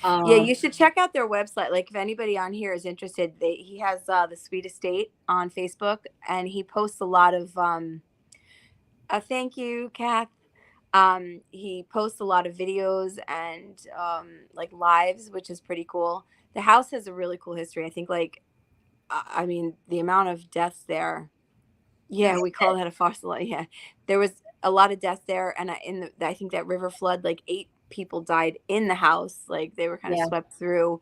Yeah, you should check out their website. Like, if anybody on here is interested, he has the Sweet Estate on Facebook, and he posts a lot of thank you, Kath. He posts a lot of videos and lives, which is pretty cool. The house has a really cool history. I think the amount of deaths there. Yeah, we call that a fossil. Yeah, there was a lot of deaths there, and I think that river flood, 8 people died in the house. Like, they were kind of swept through.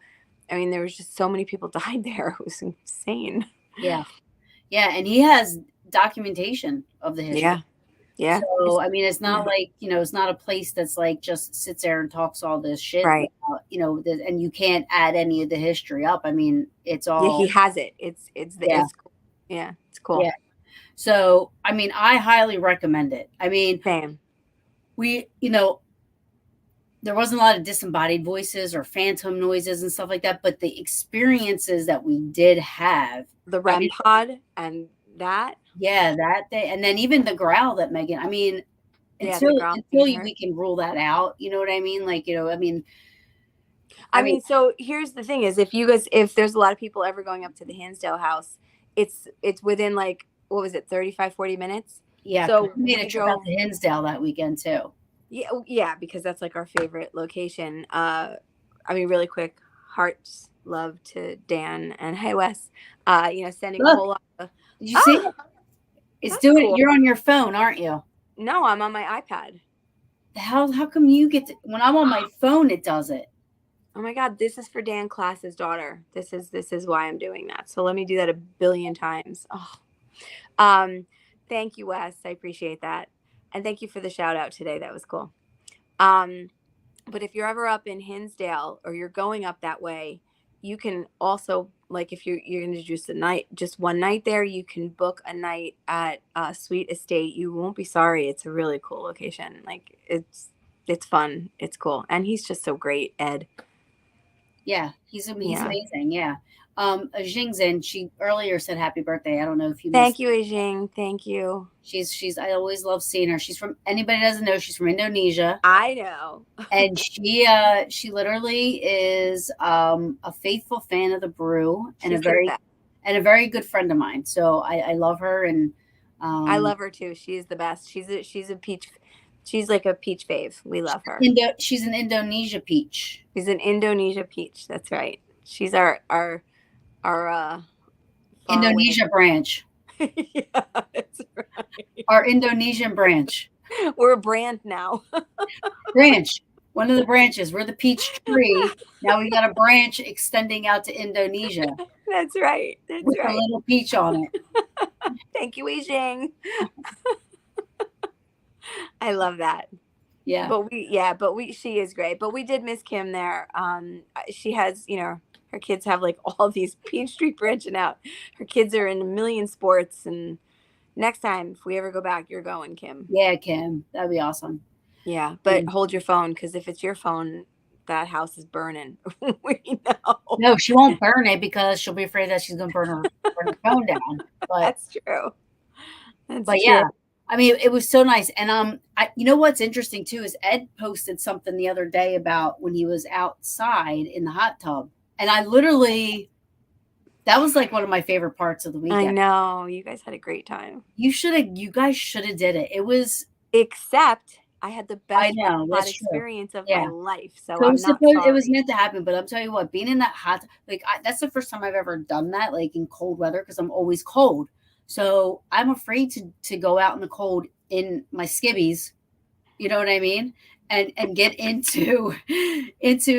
I mean, there was just so many people died there. It was insane. Yeah, and he has documentation of the history. Yeah. So I mean, it's not it's not a place that's just sits there and talks all this shit, right? And you can't add any of the history up. I mean, it's all. Yeah, he has it. It's cool. Yeah, it's cool. Yeah. So, I mean, I highly recommend it. I mean, same. We, there wasn't a lot of disembodied voices or phantom noises and stuff like that, but the experiences that we did have, The I REM mean, pod and that. yeah, that day, and then even the growl that Megan, I mean, Yeah, the growl until Megan heard. we can rule that out, you know what I mean? Like, I mean, so here's the thing: is if there's a lot of people ever going up to the Hansdale house, it's within like, what was it, 35, 40 minutes. yeah, 'cause So we made a we trip out drove. to Hinsdale that weekend too. Yeah, because that's like our favorite location. I mean, really quick, hearts love to Dan and hey Wes. Sending a Look, whole lot of. did you see Oh, it? It's that's doing it. cool. You're on your phone, aren't you? No, I'm on my iPad. How come you get to, when I'm on my phone, it does it? Oh my God, this is for Dan Class's daughter. This is why I'm doing that. So let me do that a billion times. Oh. Thank you, Wes. I appreciate that. And thank you for the shout out today. That was cool. But if you're ever up in Hinsdale or you're going up that way, you can also, like, if you're going to just one night there, you can book a night at Sweet Estate. You won't be sorry. It's a really cool location. Like, it's fun. It's cool. And he's just so great, Ed. Yeah, he's Yeah. amazing. Yeah. Jing's in. She earlier said happy birthday. I don't know if you Thank missed. you, Ajing. Thank you. She's. I always love seeing her. She's from, anybody doesn't know, she's from Indonesia, I know. and she literally is a faithful fan of the brew and She's the best. a very good friend of mine. So I love her, and I love her too. She's the best. She's a peach. She's like a peach fave. We love her. She's an Indonesia peach. She's an Indonesia peach. That's right. She's our far Indonesia branch. yeah, that's right. Our Indonesian branch. We're a brand now. Branch. One of the branches. We're the peach tree. Now we got a branch extending out to Indonesia That's right. That's with a right. little peach on it. Thank you, Weijing. I love that. Yeah. But she is great. But we did miss Kim there. She has, her kids have like all these Peach Street branching out. Her kids are in a million sports, and next time if we ever go back, you're going, Kim. Yeah, Kim. That'd be awesome. Yeah, but hold your phone, because if it's your phone, that house is burning. We know. No, she won't burn it because she'll be afraid that she's going to burn her phone down. But That's true. That's but true. yeah, I mean, it was so nice. And you know what's interesting too is Ed posted something the other day about when he was outside in the hot tub, and I literally, that was like one of my favorite parts of the weekend. I know, you guys had a great time. You guys should have did it. It was, except I had the best that's experience of yeah. my life. So So I'm not sorry. it was meant to happen, but I'm telling you what, being in that hot, like that's the first time I've ever done that, like in cold weather, because I'm always cold. So I'm afraid to go out in the cold in my skivvies, you know what I mean, and get into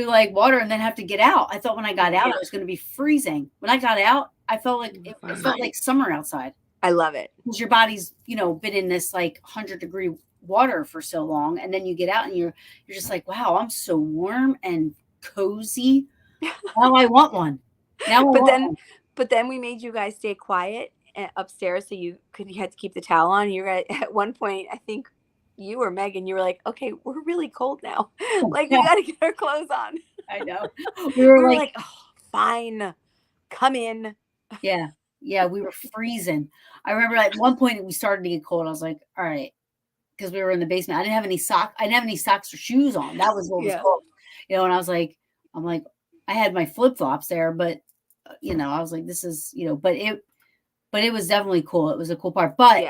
like water and then have to get out. I thought when I got out I was going to be freezing. When I got out, I felt like it felt like summer outside. I love it because your body's been in this like 100-degree water for so long, and then you get out and you're just like, wow, I'm so warm and cozy. Now I want one. But then we made you guys stay quiet upstairs, so you had to keep the towel on. You were at one point, I think you or Megan, you were like, okay, we're really cold now. Like, we got to get our clothes on. I know. We were like, oh, fine, come in. Yeah, we were freezing. I remember at one point we started to get cold. I was like, all right, because we were in the basement. I didn't have any socks or shoes on. That was what was cold. And I was like, I had my flip flops there, but I was like, this is, but it was definitely cool. It was a cool part. But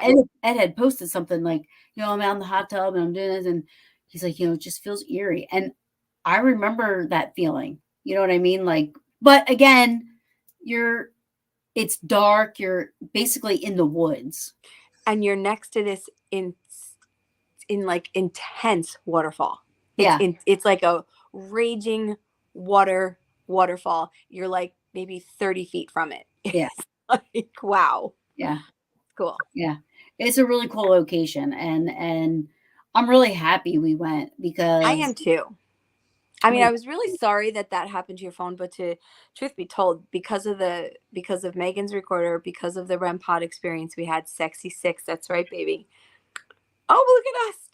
Ed had posted something like, I'm out in the hot tub and I'm doing this, and he's like, it just feels eerie. And I remember that feeling. You know what I mean? Like, but again, it's dark. You're basically in the woods, and you're next to this in like intense waterfall. It's like a raging waterfall. You're like maybe 30 feet from it. Yeah. Like, wow. Yeah. Cool. Yeah. It's a really cool location, and I'm really happy we went, because I am too. I mean, I was really sorry that happened to your phone, but truth be told, because of Megan's recorder, because of the REM pod experience we had, Sexy 6, that's right, baby. Oh, look at us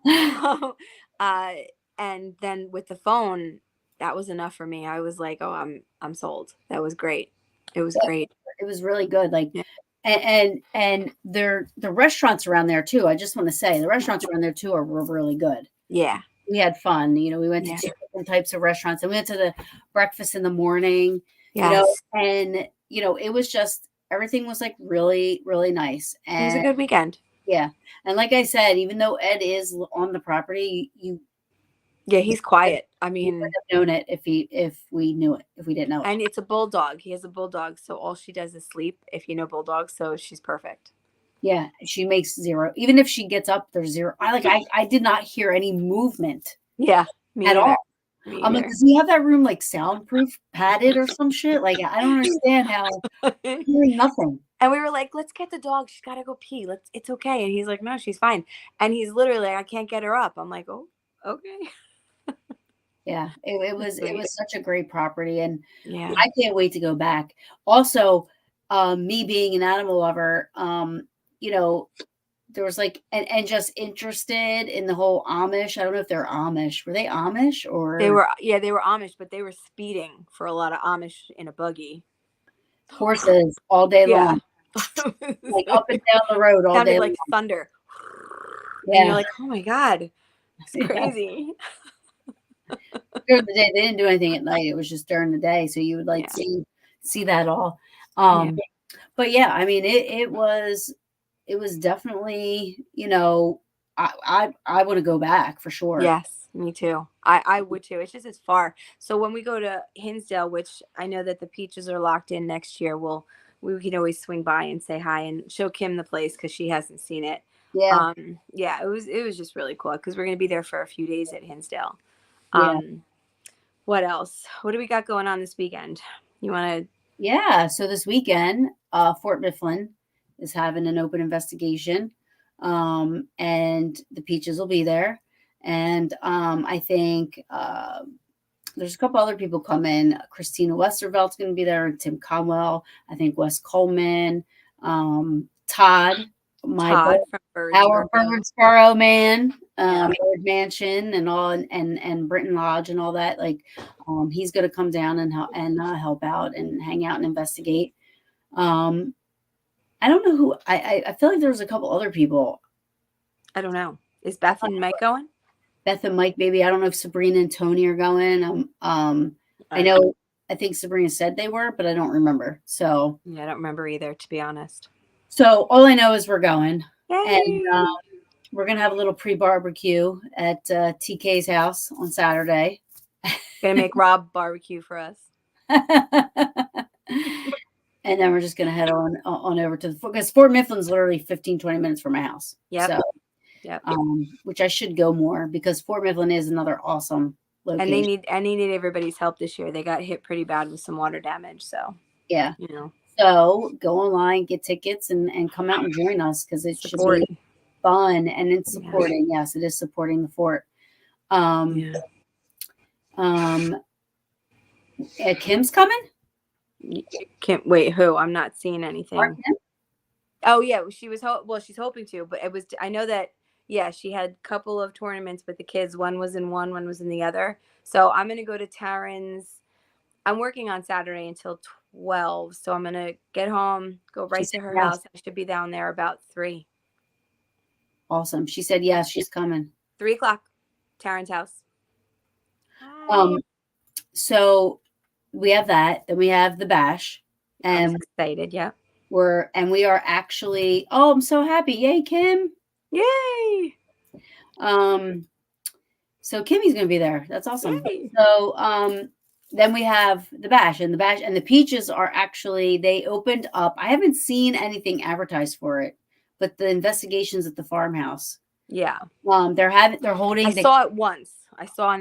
twinning. And then with the phone, that was enough for me. I was like, oh, I'm sold. That was great. It was great. It was really good. Like, Yeah. and the restaurants around there too. I just want to say the restaurants around there too were really good. Yeah. We had fun. You know, we went to Yeah. two different types of restaurants, and we went to the breakfast in the morning. You know, Yes. and you know, it was just everything was like really, really nice. It was a And good weekend. yeah, and like I said, even though Ed is on the property, Yeah, he's quiet. I you would mean, have known it if we knew it, if we didn't know it. and it's a bulldog. He has a bulldog, so all she does is sleep, if you know bulldogs, so she's perfect. Yeah, she makes zero. Even if she gets up, there's zero. I did not hear any movement Yeah, me at either. all. Me I'm like, either. does he have that room like soundproof, padded, or some shit? Like, I don't understand how hearing nothing. And we were like, let's get the dog. She's got to go pee. It's okay. And he's like, no, she's fine. And he's literally like, I can't get her up. I'm like, oh, okay. Yeah, it was such a great property, and Yeah. I can't wait to go back. Also, me being an animal lover, you know, there was like and just interested in the whole Amish. I don't know if they're Amish. Were they Amish They or were, yeah, they were Amish, but they were speeding for a lot of Amish in a buggy. horses all day Yeah. long, like up and down the road all Sounded day like long? thunder. And you're Yeah, like, oh my God, it's yeah. crazy. During the day, they didn't do anything at night. It was just during the day, so you would like Yeah. see that all. Yeah. But yeah, I mean, it was definitely, you know, I want to go back for sure. Yes, me too. I would too. It's just it's far. So when we go to Hinsdale, which I know that the Peaches are locked in next year, we can always swing by and say hi and show Kim the place because she hasn't seen it. Yeah, Yeah, it was just really cool because we're gonna be there for a few days at Hinsdale. yeah, Um, what else? What do we got going on this weekend? You want to? yeah. So this weekend, Fort Mifflin is having an open investigation, and the Peaches will be there, and I think there's a couple other people coming. Christina Westervelt's going to be there, and Tim Conwell. I think Wes Coleman, Todd Todd Michael, from our Birdsboro. Birdsboro man, Yeah. Bird Mansion, and all, and Britton Lodge and all that. Like, he's going to come down and help out and hang out and investigate. Um, I don't know who. I feel like there was a couple other people. I don't know. Is Beth and Mike going? Beth and Mike, maybe. I don't know if Sabrina and Tony are going. I know. I think Sabrina said they were, but I don't remember. So, Yeah, I don't remember either, to be honest. all I know is we're going, and Yay! we're gonna have a little pre-barbecue at TK's house on Saturday. Gonna make Rob barbecue for us. And then we're just gonna head on over to because Fort Mifflin's literally 15, 20 minutes from my house. Yep. So, Yep. Which I should go more because Fort Mifflin is another awesome location. And they need everybody's help this year. They got hit pretty bad with some water damage. So yeah. you know. So go online, get tickets, and come out and join us because it should be fun and it's supporting. Yeah. Yes, it is supporting the fort. Kim's coming. Can't wait. Who? I'm not seeing anything. Oh yeah, she was. Well, she's hoping to, but it was. I know that. Yeah, she had a couple of tournaments with the kids. One was in one was in the other. So I'm gonna go to Taryn's. I'm working on Saturday until 12, so I'm gonna get home, go right to her house. I should be down there about 3. Awesome. She said yes, she's coming. 3:00, Taryn's house. Hi. So we have that. Then we have the bash, and I'm excited. Yeah. We are actually. Oh, I'm so happy! Yay, Kim! Yay! So Kimmy's gonna be there. That's awesome. Yay. So then we have the bash and the Peaches are actually they opened up. I haven't seen anything advertised for it, but the investigations at the farmhouse. Yeah. They're holding. I saw it once. I saw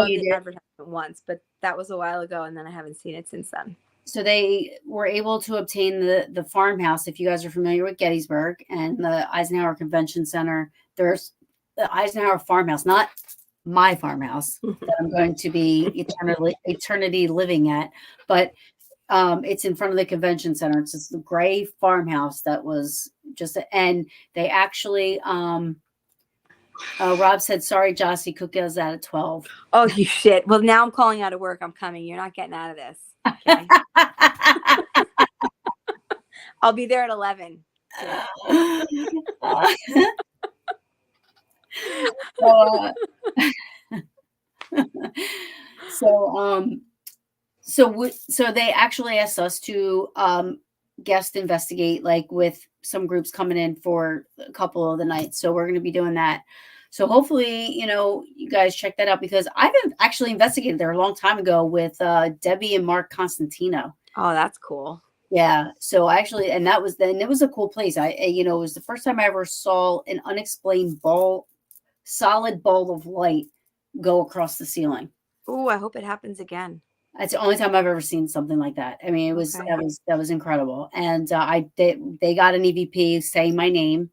the advertisement once, but that was a while ago, and then I haven't seen it since then. So they were able to obtain the farmhouse. If you guys are familiar with Gettysburg and the Eisenhower Convention Center, there's the Eisenhower farmhouse, not my farmhouse that I'm going to be eternity living at, but it's in front of the convention center. It's this gray farmhouse that was and they actually Rob said, sorry, Jocie, cookies out at 12. Oh, you shit. Well, now I'm calling out of work. I'm coming. You're not getting out of this. Okay. I'll be there at 11. So they actually asked us to guest investigate, like with some groups coming in for a couple of the nights. So we're going to be doing that. So hopefully, you guys check that out, because I've actually investigated there a long time ago with Debbie and Mark Constantino. Oh, that's cool. Yeah. So actually, and it was a cool place. It was the first time I ever saw an unexplained solid ball of light go across the ceiling. Ooh, I hope it happens again. That's the only time I've ever seen something like that. I mean, that was incredible. And they got an EVP saying my name.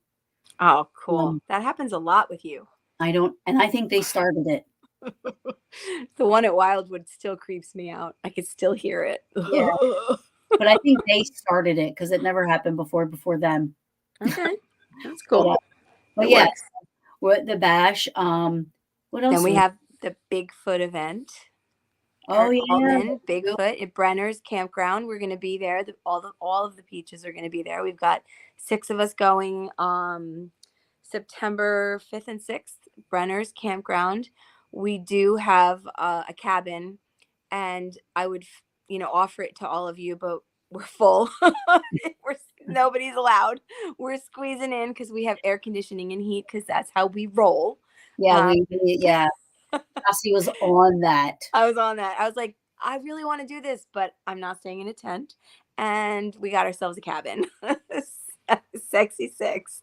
Oh, cool. That happens a lot with you. And I think they started it. The one at Wildwood still creeps me out. I could still hear it. Yeah. But I think they started it because it never happened before them. Okay. That's cool. But yeah, we're at the bash. What else? Then we have the Bigfoot event. Oh, yeah. Bigfoot at Brenner's Campground. We're going to be there. All of the Peaches are going to be there. We've got 6 of us going September 5th and 6th, Brenner's Campground. We do have a cabin, and I would, offer it to all of you, but we're full. Nobody's allowed. We're squeezing in because we have air conditioning and heat, because that's how we roll. Yeah, Jocie was on that. I was on that. I was like, I really want to do this, but I'm not staying in a tent. And we got ourselves a cabin. Sexy 6.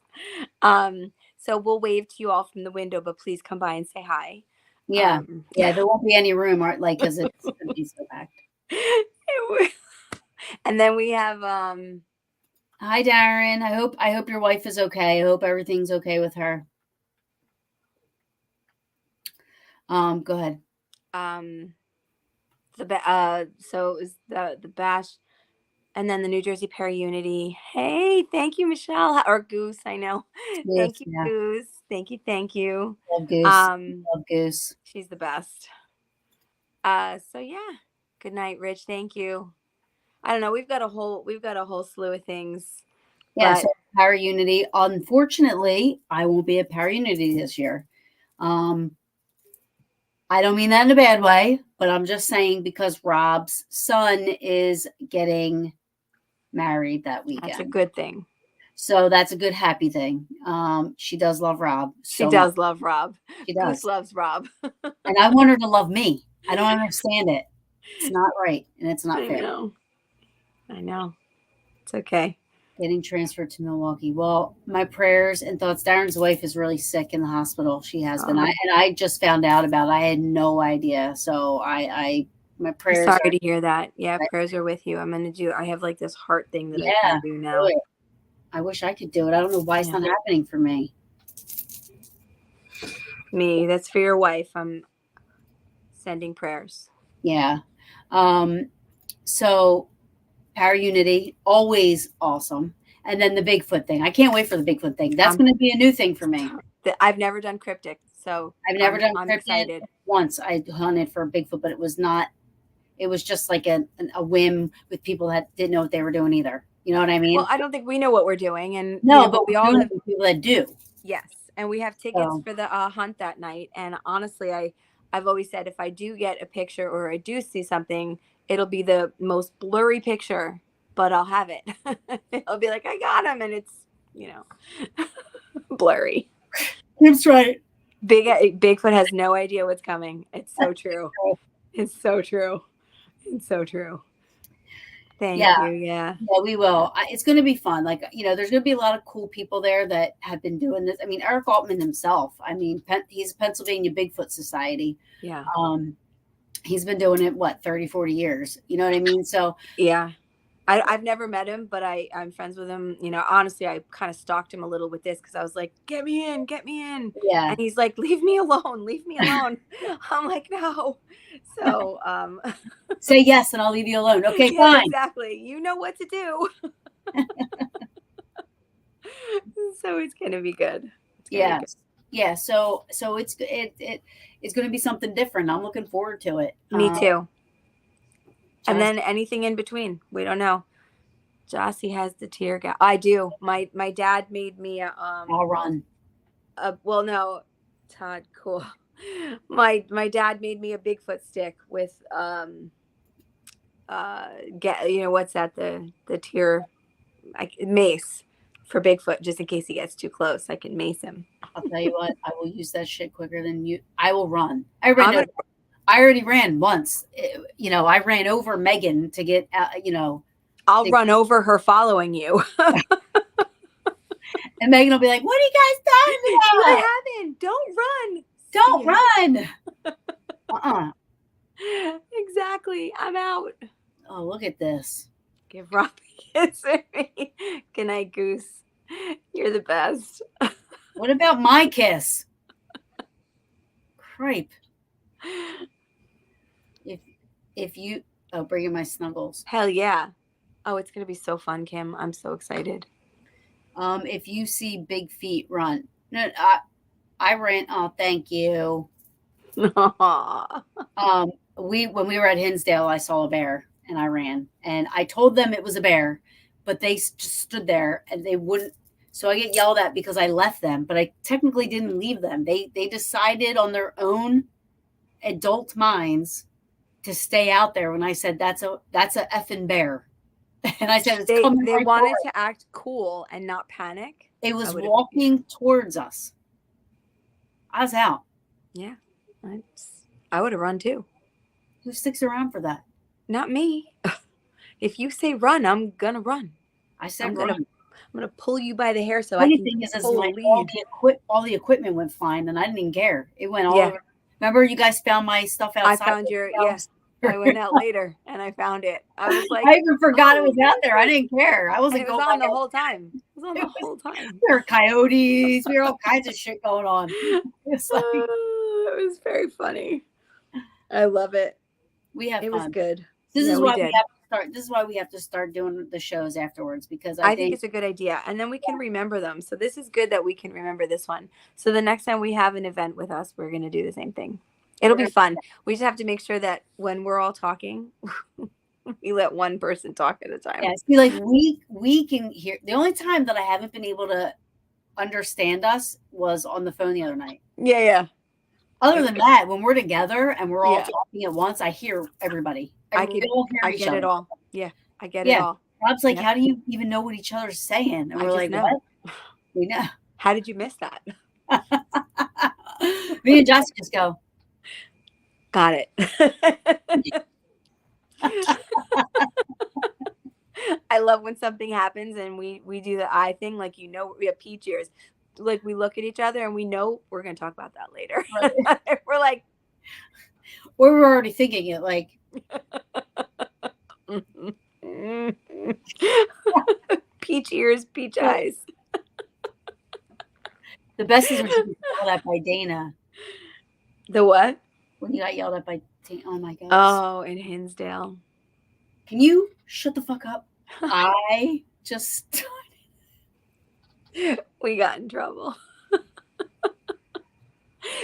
So we'll wave to you all from the window, but please come by and say hi. Yeah. There won't be any room, because it's going to be so packed. And then we have hi, Darren. I hope your wife is okay. I hope everything's okay with her. Go ahead. So it was the bash, and then the New Jersey Para-Unity. Hey, thank you, Michelle, or Goose. I know. Thank you, Goose. Thank you. Love Goose. Love Goose. She's the best. So yeah. Good night, Rich. Thank you. I don't know. We've got a whole slew of things. Yeah. So Para-Unity. Unfortunately, I won't be at Para-Unity this year. I don't mean that in a bad way, but I'm just saying because Rob's son is getting married that weekend. That's a good thing. So that's a good, happy thing. She does love Rob. She does love Rob. She does. Goose loves Rob. And I want her to love me. I don't understand it. It's not right, and it's not fair. I know. It's okay. Getting transferred to Milwaukee. Well, my prayers and thoughts. Darren's wife is really sick in the hospital. She has been. I just found out about it. I had no idea. So my prayers. I'm sorry to hear that. Yeah, prayers are with you. I have like this heart thing that I can do now. Really. I wish I could do it. I don't know why it's not happening for me. That's for your wife. I'm sending prayers. Yeah. So Para-Unity, always awesome. And then the Bigfoot thing. I can't wait for the Bigfoot thing. That's going to be a new thing for me. I've never done cryptic, so I've never done cryptic. Excited. Once I hunted for Bigfoot, but it was just like a whim with people that didn't know what they were doing either. You know what I mean? Well, I don't think we know what we're doing, and but we all have people that do. Yes, and we have tickets for the hunt that night. And honestly, I've always said if I do get a picture or I do see something, it'll be the most blurry picture, but I'll have it. I'll be like, I got him, and it's blurry. That's right. Bigfoot has no idea what's coming. It's so true. It's so true. It's so true. Thank you. Yeah, we will. It's going to be fun. Like, there's going to be a lot of cool people there that have been doing this. I mean, Eric Altman himself, he's Pennsylvania Bigfoot Society. Yeah. He's been doing it, 30, 40 years. You know what I mean? So yeah, I've never met him, but I'm friends with him. Honestly, I kind of stalked him a little with this because I was like, get me in. Yeah. And he's like, leave me alone. I'm like, no. So say yes and I'll leave you alone. Okay, yeah, fine. Exactly. You know what to do. So it's gonna be good. Yeah. Yeah, so it's going to be something different. I'm looking forward to it. Me too. And Jocie, then anything in between. We don't know. Jocie has the tear gas. I do. My dad made me I'll run. well, no, Todd, cool. My dad made me a Bigfoot stick with what's that, the tear, mace for Bigfoot, just in case he gets too close. I can mace him. I'll tell you what, I will use that shit quicker than you. I will run. I already I'm know. gonna I already ran once. I ran over Megan to get, I'll to, run over her following you. and Megan will be like, "What are you guys talking What about? happened? Don't run. Don't See run." Uh-uh. ya. Exactly. I'm out. Oh, look at this. Give Robbie a kiss for me. Good night, Goose. You're the best. What about my kiss? Cripe. If you bringing my snuggles. Hell yeah. Oh, it's gonna be so fun, Kim. I'm so excited. If you see big feet, run. No, I ran. Oh, thank you. When we were at Hinsdale, I saw a bear and I ran, and I told them it was a bear, but they just stood there and they wouldn't. So I get yelled at because I left them, but I technically didn't leave them. They decided on their own adult minds to stay out there when I said that's a effing bear. And I said it's coming They right wanted forward. to act cool and not panic. It was walking towards us. I was out. Yeah. I would have run too. Who sticks around for that? Not me. If you say run, I'm gonna run. I said I'm run. gonna pull you by the hair so Funny I can thing is lead. all the equipment went flying, and I didn't even care. It went all Yeah. over. Remember, you guys found my stuff outside. I found your I went out later and I found it. I was like, I even forgot it was out there. I didn't care. I wasn't and it was going on back the out. whole time. It was on the whole time. There were coyotes. We were all kinds of shit going on. It's like It was very funny. I love it. we have It fun. was good. This is we why did. we have to start. This is why we have to start doing the shows afterwards, because I think it's a good idea. And then we can remember them. So this is good that we can remember this one. So the next time we have an event with us, we're going to do the same thing. It'll be fun. We just have to make sure that when we're all talking, we let one person talk at a time. Yeah, see, like we can hear. The only time that I haven't been able to understand us was on the phone the other night. Yeah. Other than that, when we're together and we're all talking at once, I hear everybody. I get it all. Yeah, I get it all. Rob's like, how do you even know what each other's saying? And we're like, know. What? We know. How did you miss that? Me and Jocie just go, got it. I love when something happens and we do the eye thing, like, we have peach ears. Like, we look at each other and we know we're going to talk about that later. Right. We're like, or we're already thinking it, like, peach ears, peach eyes. The best is when you get yelled at by Dana. The what? When you got yelled at by Dana. Oh my gosh. Oh, in Hinsdale. Can you shut the fuck up? I just we got in trouble.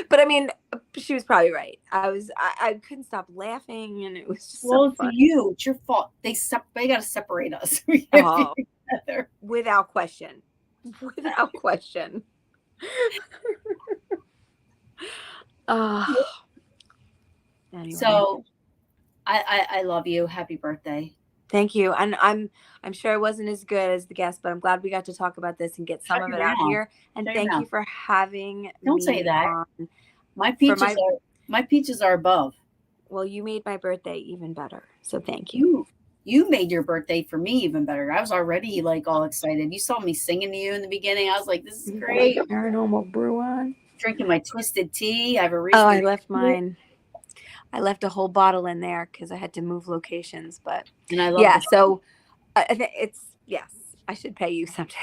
But I mean, she was probably right. I couldn't stop laughing, and it was just so it's you. It's your fault. They got to separate us. Without question. Without question. Anyway. So, I love you. Happy birthday. Thank you. And I'm sure it wasn't as good as the guest, but I'm glad we got to talk about this and get some of it out here. And thank you for having Don't say that. On. My peaches are above. Well, you made my birthday even better. So thank you. You made your birthday for me even better. I was already like all excited. You saw me singing to you in the beginning. I was like, this is great. Paranormal brew on. Drinking my twisted tea. I have a reason. Oh, I left mine. I left a whole bottle in there because I had to move locations, but and I love so I should pay you someday.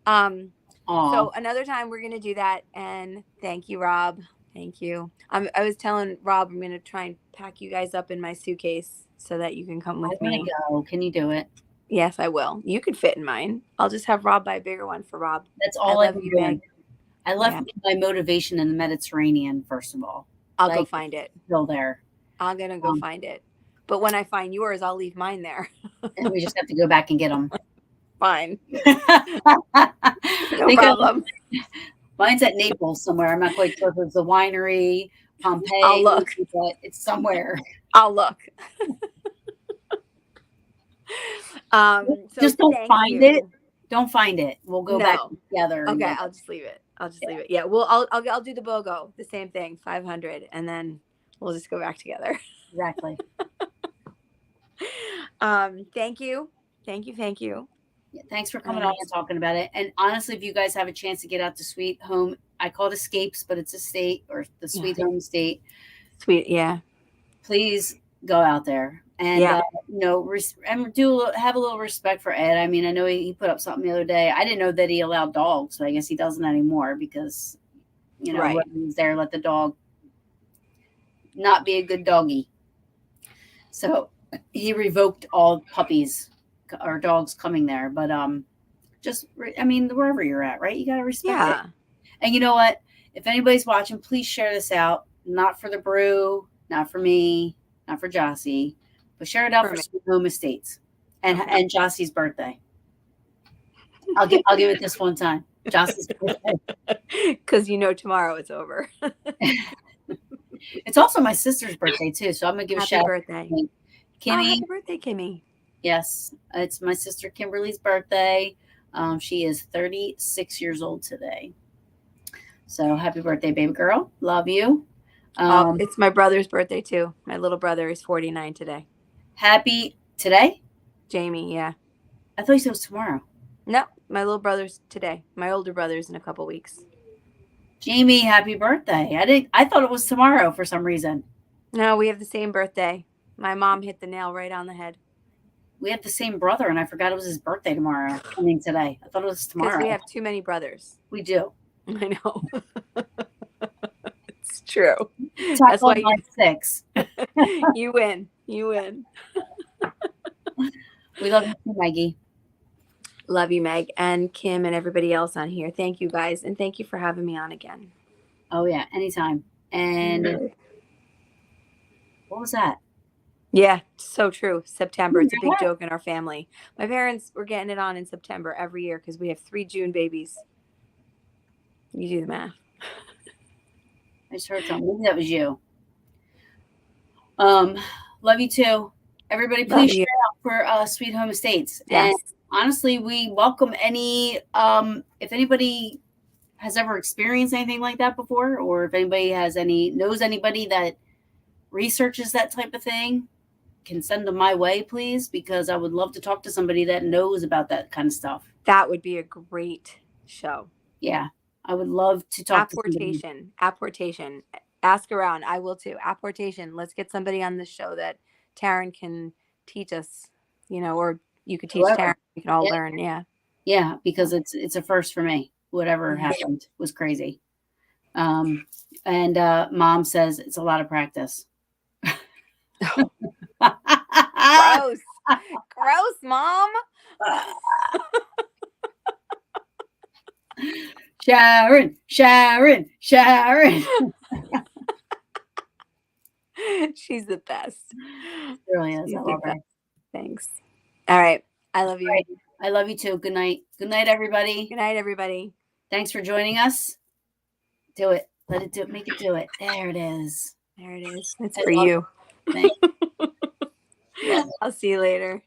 So another time we're gonna do that, and thank you, Rob. Thank you. I was telling Rob I'm gonna try and pack you guys up in my suitcase so that you can come with me. Go. Can you do it? Yes, I will. You could fit in mine. I'll just have Rob buy a bigger one for Rob. That's all I love you, man. I left my motivation in the Mediterranean, first of all. I'll go find it. Still there. I'm going to go find it. But when I find yours, I'll leave mine there. And we just have to go back and get them. Fine. No problem. Mine's at Naples somewhere. I'm not quite sure if it's the winery, Pompeii. I'll look. But it's somewhere. I'll look. So just don't find it. Don't find it. We'll go back together. Okay, I'll just leave it. Yeah, well, I'll do the BOGO, the same thing, 500, and then we'll just go back together. Exactly. Thank you. Yeah, thanks for coming on and talking about it. And honestly, if you guys have a chance to get out to Sweet Home, I call it Escapes, but it's a state, or the Sweet Home State. Sweet, yeah. Please go out there and have a little respect for Ed. I mean, I know he put up something the other day. I didn't know that he allowed dogs, but I guess he doesn't anymore because whoever was there let the dog not be a good doggy. So he revoked all puppies or dogs coming there, but wherever you're at, right? You got to respect it. And you know what? If anybody's watching, please share this out. Not for the brew, not for me, not for Jocie, but share it out for Sweet Home Estates and Jocie's birthday. I'll give it this one time. Jocie's birthday. Because tomorrow it's over. It's also my sister's birthday too, so I'm gonna give a shout out. Kimmy. Happy birthday, Kimmy. Yes, it's my sister Kimberly's birthday. She is 36 years old today. So happy birthday, baby girl. Love you. It's my brother's birthday too. My little brother is 49 today. Happy today? Jamie, yeah. I thought you said it was tomorrow. No, my little brother's today. My older brother's in a couple weeks. Jamie, happy birthday. I thought it was tomorrow for some reason. No, we have the same birthday. My mom hit the nail right on the head. We have the same brother, and I forgot it was his birthday tomorrow. Today. I thought it was tomorrow. Because we have too many brothers. We do. I know. It's true. That's why you're 6. You win. We love you, Maggie. Love you, Meg, and Kim, and everybody else on here. Thank you, guys, and thank you for having me on again. Oh, yeah, anytime. And what was that? Yeah, so true. September. It's a big joke in our family. My parents were getting it on in September every year because we have 3 June babies. You do the math. I just heard something. Maybe that was you. Love you too. Everybody, please share out for Sweet Home Estates. Yes. And honestly, we welcome any, if anybody has ever experienced anything like that before, or if anybody knows anybody that researches that type of thing, can send them my way, please, because I would love to talk to somebody that knows about that kind of stuff. That would be a great show. Yeah. I would love to talk to somebody. Apportation. Ask around. I will too. Apportation. Let's get somebody on the show that Taryn can teach us, or you could teach Taryn. We can all learn. Yeah. Yeah, because it's a first for me. Whatever happened was crazy. And Mom says it's a lot of practice. Gross, Mom. Sharon. She's the best. She really is. I love her. Thanks. All right. I love you. Right. I love you too. Good night. Good night, everybody. Good night, everybody. Thanks for joining us. Do it. Let it do it. Make it do it. There it is. There it is. It's for you. Thanks. I'll see you later.